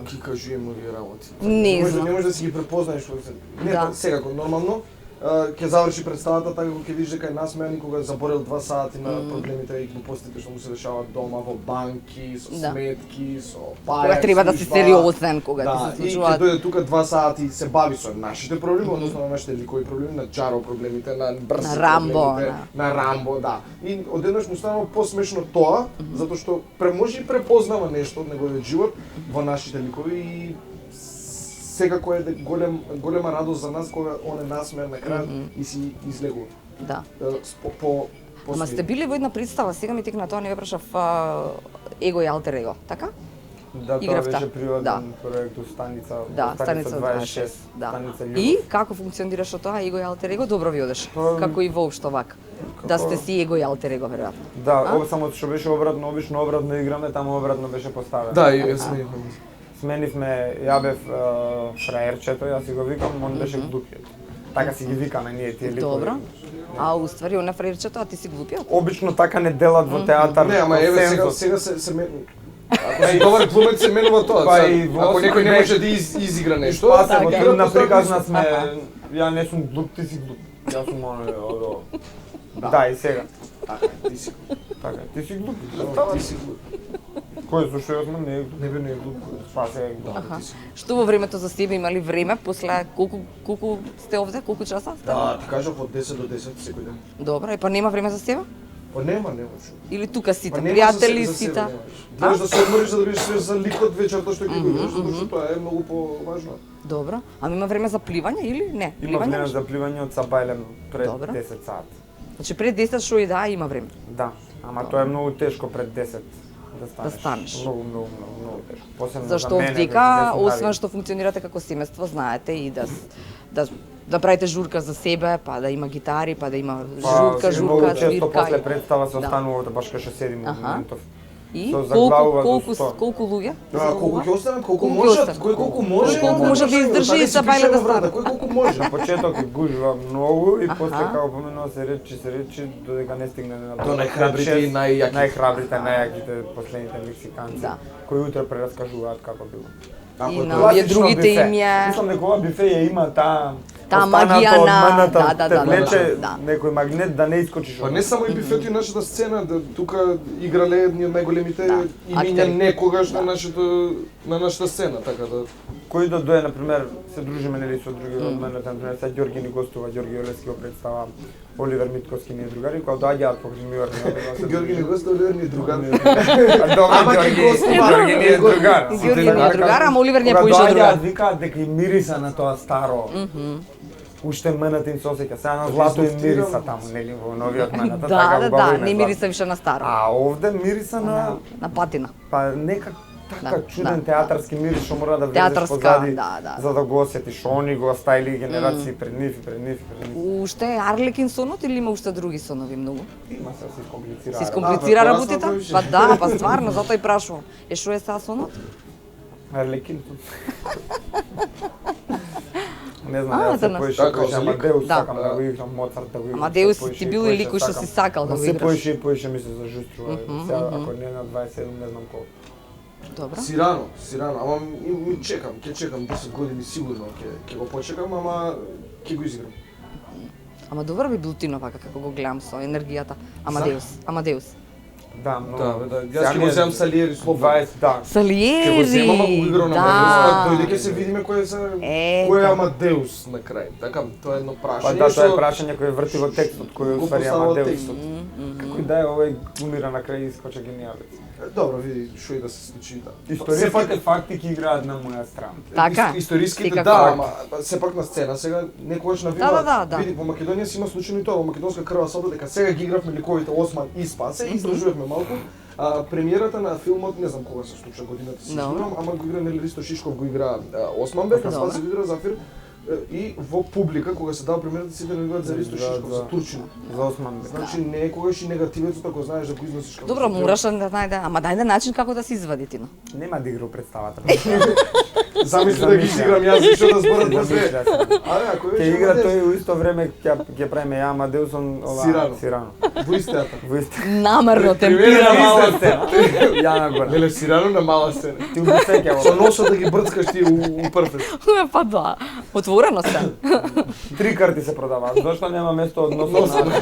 Ки кажуем овие работи. Не знам. Не можеш да си ги препознаеш во се. Не, Да. секако нормално. Ќе заврши представата така кога ќе видиш дека е насмеан и кога заборел 2 сати на проблемите и глупостите што му се дешаваат дома, во банки, со Да. сметки, со паја. Кога треба да си служба. сериозен, кога Да, ти се и ќе случуваат. дојде тука 2 сати се бави со нашите проблеми, односно на нашите ликови проблеми, на Джаро проблемите, на Брзи На Рамбо, проблемите, на Рамбо, да. И одеднаш му станало посмешно тоа, затоа што може и препознава нешто од неговиот живот во нашите ликови и секако е голема радост за нас кога он е насмеан на крај и си излегува. Да. По Ама сте били во една представа, сега ми текна тоа, не ве прашав Его и Алтер Его, така? Да, тоа Игравта. беше приватен проект у станица, Да, станица 26, да. станица И Љубов. како функционираше тоа Его и Алтер Его? Добро ви одеше. Тоа- Како и воопшто вака. Да сте си Его и Алтер Его веројатно. Да, А? ова само што беше обратно, обично обратно играме, таму обратно беше поставено. Да, и сменивме. Сменивме, ја бев фраерчето, јас си го викам, он беше глупиот. Така си ги викаме ние тие ликови. Добро. А уствари он е фраерчето, а ти си глупиот? Обично така не делат во театар. Не, ама еве сега се ако си добар глумец се менува тоа. Па Сега, и во ако некој не осми може да изигра нешто, Пасе, во така, трудна постави приказна исто. сме, ја не сум глуп, ти си глуп. Јас сум да, и сега. Така, ти си Така, ти си глуп. ти си глуп. Кој зашто јас не е глуп? Не бе не е глуп. Спасе е глуп. Аха. Што во времето за себе имали време после колку сте овде, колку часа? Да, ти кажав од 10 до 10 секој ден. Добро, и па нема време за себе? Па нема шо. Или тука сите, Па нема пријатели за себе сите? немаш. Гледаш да се одмориш за да видиш свеж за ликот вечерта што ќе го играш, затоа што тоа е многу поважно. Добро. Ама има време за пливање или не? Има време Пливање? за пливање од Сабајлем пред Добро. 10 сат. Значи пред 10 шо и да, има време. Да, ама тоа е многу тешко пред 10 да станеш. станеш. Многу тешко. Посебно Зашто за мене, овдека, не сум освен навик. што функционирате како семејство, знаете и да правите журка за себе, па да има гитари, па да има Па, многу журка, често свирка. после представа се Да. останува да баш кај што седиме Аха. моментов. И Со заглавува колку луѓе? Колку ќе останат, колку Колку можат, останат? кој колку може. Колку може да издржи и Сабајле да стане. Кој колку може. На почеток гужва многу и Аха. после како поминува се речи додека не стигне на До најхрабрите и најјаките. Најхрабрите, најјаките последните мексиканци Да. кои утре прераскажуваат како било. И на Класично овие другите бифе. им ја... Мислам дека ова бифе ја има таа Таа останата магија од на- маната, да, те да, влече да. некој магнет да не искочиш. Па од не него. само и бифето и нашата сцена, да тука играле едни од најголемите Да, имиња актери. некогаш на нашата сцена, така да Кој да дое, например, се дружиме нели со други од мене, например, са Ѓорги ни гостува, Ѓорги Олески го представа, Оливер Митковски ни е другари, кога доаѓаат по премиер ни Георги не гостува, Оливер ни е другар. Добро, Ама ќе Ѓорги, гостува. Ѓорги ни е другар. Ѓорги ни е другар, ама Оливер ни е Кога поише другар. доаѓаат, викаат дека им мириса на тоа старо. Уште мената им сосеќа, сега на злато им мириса таму, нели, во новиот мената, така Да, убаво да, им е не злато. мириса више на старо. А овде мириса на На патина. па некак така Да, чуден да. театарски мирис што мора да влезеш Театарска, позади да. за да го осетиш. Они го оставили генерации пред нив и пред нив и пред нив. Уште е Арлекин сонот или има уште други сонови многу? Има се искомплицира. Се искомплицира па, работите? пораснал повише. Па да, па стварно, затоа и прашувам. Е шо е сега сонот? Арлекин. Не знам, јас за се нас. поише, Така, поише за лик? Амадеус, Да. сакам да го играм, Моцарт да го играм. Амадеус се поише ти и бил и поише лик кој што сакам. си сакал да Но го се играш. поише и поише ми се зажуструва. Сега, ако не на 27, не знам колку. Добро. Сирано, ама ми чекам, ќе чекам 10 години сигурно, ќе го почекам, ама ќе го изиграм. Ама добро би бил Тино вака како го гледам со енергијата. Амадеус. Да, многу. Да, јас ќе го земам Салиери слободно. 20, да. Салиери. Ќе го земам, ама го играм на да. Амадеус, дојде ќе се видиме кој Ето. е Амадеус на крај. Така, тоа е едно Па прашање. да, тоа е што прашање кој врти во текстот, кој го уствари поставува Амадеус. текстот. Како и да е, овој умира на крај и искоча гениалец. Добро, види што и да се случи. Да. Историските факти ќе играат на моја страна. Така. Историските Секако. да, ама сепак на сцена сега некогаш навива. Да. Види во Македонија си има случајно и тоа, во македонска крва сода дека сега ги игравме ликовите Осман и Спасе, истражувавме малку. Премиерата на филмот, не знам кога се случи годината си Добро. зборам, ама го игра нели Ристо Шишков го игра Осман бев, а Добро. Спасе го игра Зафир и во публика кога се дава примерот сите наливаат за Ристо Шишков, за Турчина. За Осман. Значи не е когаш и негативецот ако знаеш да го износиш како. Добро, мораш да најде, ама дајде начин како да се извади тино. Нема да игра представата. Замисли да ги играм јас и што да зборат после. Абе, ако Ќе игра тој у исто време ќе правиме ја Амадеусон Сирано. Во ист театар. Во исто. Намерно Примерно темпирано. Мала сцена. Ја на горе. Леле Сирано на мала сцена. Ти го сеќаваш. Со носот да ги брцкаш ти у прфет. Па да, отворено се. 3 карти се продаваат. Зошто нема место од носот на?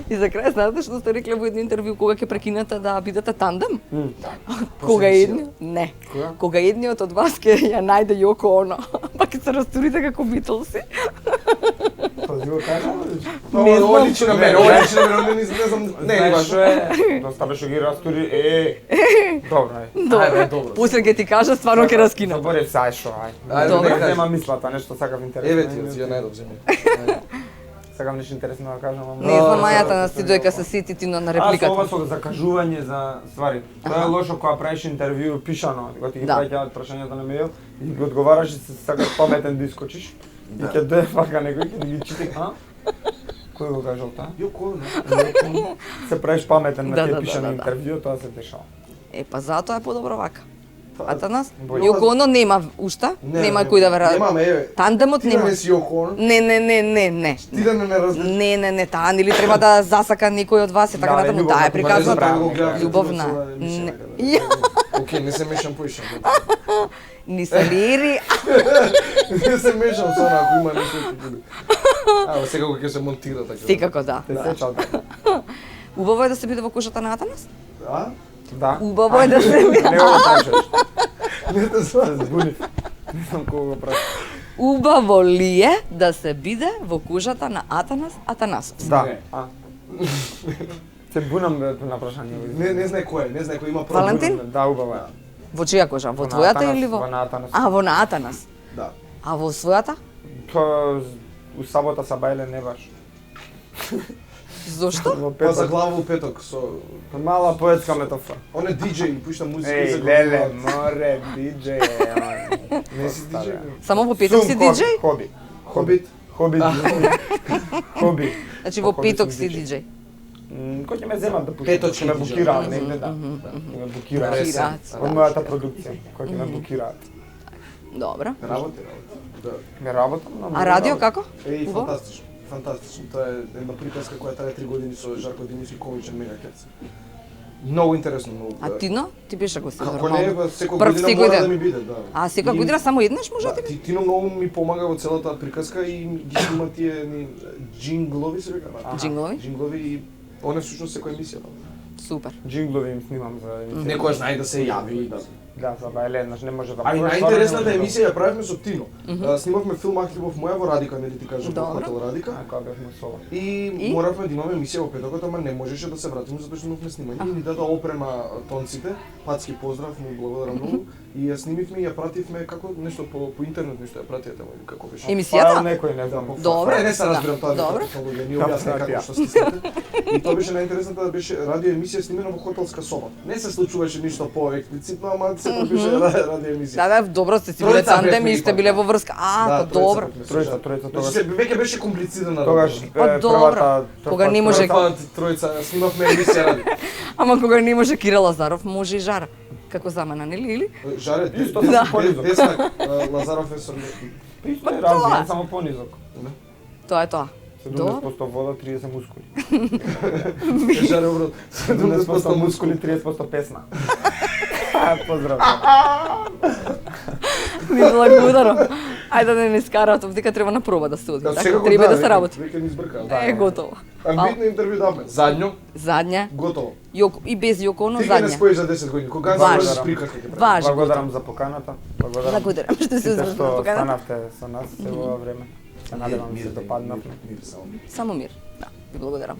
И за крај, знаете што сте рекле во едно интервју кога ќе прекинете да бидете тандем? Кога едни? Не. Кога? Кога едниот од вас ќе ја најде Јоко Оно, па ќе се растурите како Битлси. Па ти го кажам. Не знам. Ова личи на мене, ова личи на мене, не знам, не Знаеш баш. што е? Доставе што ги растури. Добро е. Ајде, добро. После ќе ти кажа, стварно ќе раскинам. Заборев сај што ај. Ајде, Добро. нека Нема мислата, нешто сакав интересно. Еве ти, ја најдов земја. Сакам нешто интересно да кажам, ама. Не знам, мајата на си дојка се сети ти на Ова репликата. со закажување за ствари. Тоа е лошо кога правиш интервју пишано, кога ти ги Да. праќаат прашањата на мејл и ги одговараш и се сакаш паметен да искочиш. И ќе дое вака некој ќе ги чити, а? Кој го кажал таа? Јоко, не. Се правиш паметен на Да, тие да, пишано да. интервју, тоа се дешава. Е, па затоа е подобро вака. Атанас? Бој. Јоко Оно нема ушта, нема кој да вера. Немаме, еве. Тандемот Ти да нема. не си Јоко, Не. ти да не различиш. Не, таа нели треба да засака некој од вас и така Да, натаму, љубовна таа е приказна, приказна. браво. Љубовна. Не. Ја, Океј, не се мешам поише. ни се лири. Не се мешам со она, ако има нешто ќе биде. А, секако ќе се монтира така. Секако да. Те сеќал така. Убаво е да се биде во кожата на Атанас? А? Да. Убаво е да се биде. Не го прашаш. Не те Се знам. збунив. Не знам кога го прашаш. Убаво ли е да се биде во кожата на Атанас Атанасов? Да. Не. А. Се бунам на прашање. Не знае кој има проблем. Валентин? Да, убаво е. Во чија кожа? Во Во на твојата Атанас, или во? во на Атанас. А, во на Атанас. Да. А во својата? Тоа у сабота са бајле не баш. Зошто? Во Па за петок. глава у петок со Мала поетска метафора. он е диџеј, пушта музика и Еј, за леле, море, диџеј. Не си диџеј. Само во петок си диџеј? Хоби. Хобит. Хоби. Хоби. Значи во Хоби петок сум си диџеј. диџеј. Кој ќе ме земат да пуштам? Петочки Ќе ме диџеј. букираат негде, да. Ќе ме букираат. Букираат, Од да. мојата продукција, кој ќе ме букираат. Добро. Работи. Да. Ме работам на А радио како? Еј, Убаво? фантастично. Фантастично. Тоа е една приказка која трае 3 години со Жарко Димис и Ковичен Мегакец. Многу интересно, многу. А Тино? Ти беше гост. Како не, па секој Прв година секој мора ден. да ми биде, да. А секоја И- година само еднаш може Да, да ти? Тино многу ми помага во целата приказка и ги снима тие ни джинглови се вика. да. Джинглови? Джинглови и она е всушност секоја емисија. Супер. Джинглови им снимам за емисија. Некој знае да се јави и да. Да, за бајле, еднаш не може да. А и Стварно најинтересната не може да- емисија ја правевме со Тино. Снимавме филм Ахливов моја во Радика, нели ти кажам, во Добро. хотел Радика. А кога бевме со ова. И моравме да имаме емисија во петокот, ама не можеше да се вратиме затоа што имавме снимање. И ни даде опрема тонците. Патски поздрав, му благодарам многу. И ја снимивме и ја пративме како нешто по интернет нешто ја пратите, или како беше. Емисијата? Файл некој, не знам. Добро. Не се разбирам тоа Добро. технологија, ни објасни како што стиснете. И тоа беше најинтересната да беше радио емисија снимена во хотелска соба. Не се случуваше ништо поексплицитно, ама сепак беше радио емисија. Да, добро сте си биле Тројца тандем бевме и сте ипак, биле да. во врска. А, па добро. Тројца, Значи се веќе беше комплицирана. Тогаш Па добро. Кога не може- Тројца снимавме емисија радио. Ама кога не може Кирил Лазаров, може и Жара. Како замена, нели или? Жаре, Исто Да. Деснак, Лазаров е со Исто Па е тоа. разлика, само понизок. Тоа е тоа. Добро. 70% вода, 30 мускули. Жаре обрат. 70% мускули, 30% песна. Поздрав. Ви благодарам. Ајде да не скарат, дека треба на проба да се оди. Така треба да се работи. Веќе ни збркаа. Е, готово. Амбитно интервју давме. Задњо, Задња, готово. и без Јоко Оно, Ти ќе не задња. споиш за 10 години. Кога Важно. се приказка ќе правиш? Важно. Благодарам за поканата. Благодарам што се Сите узмете што поканата. станавте со нас цело ова време. Се надевам се допаднавме. Мир само. Само мир. Да, ви благодарам.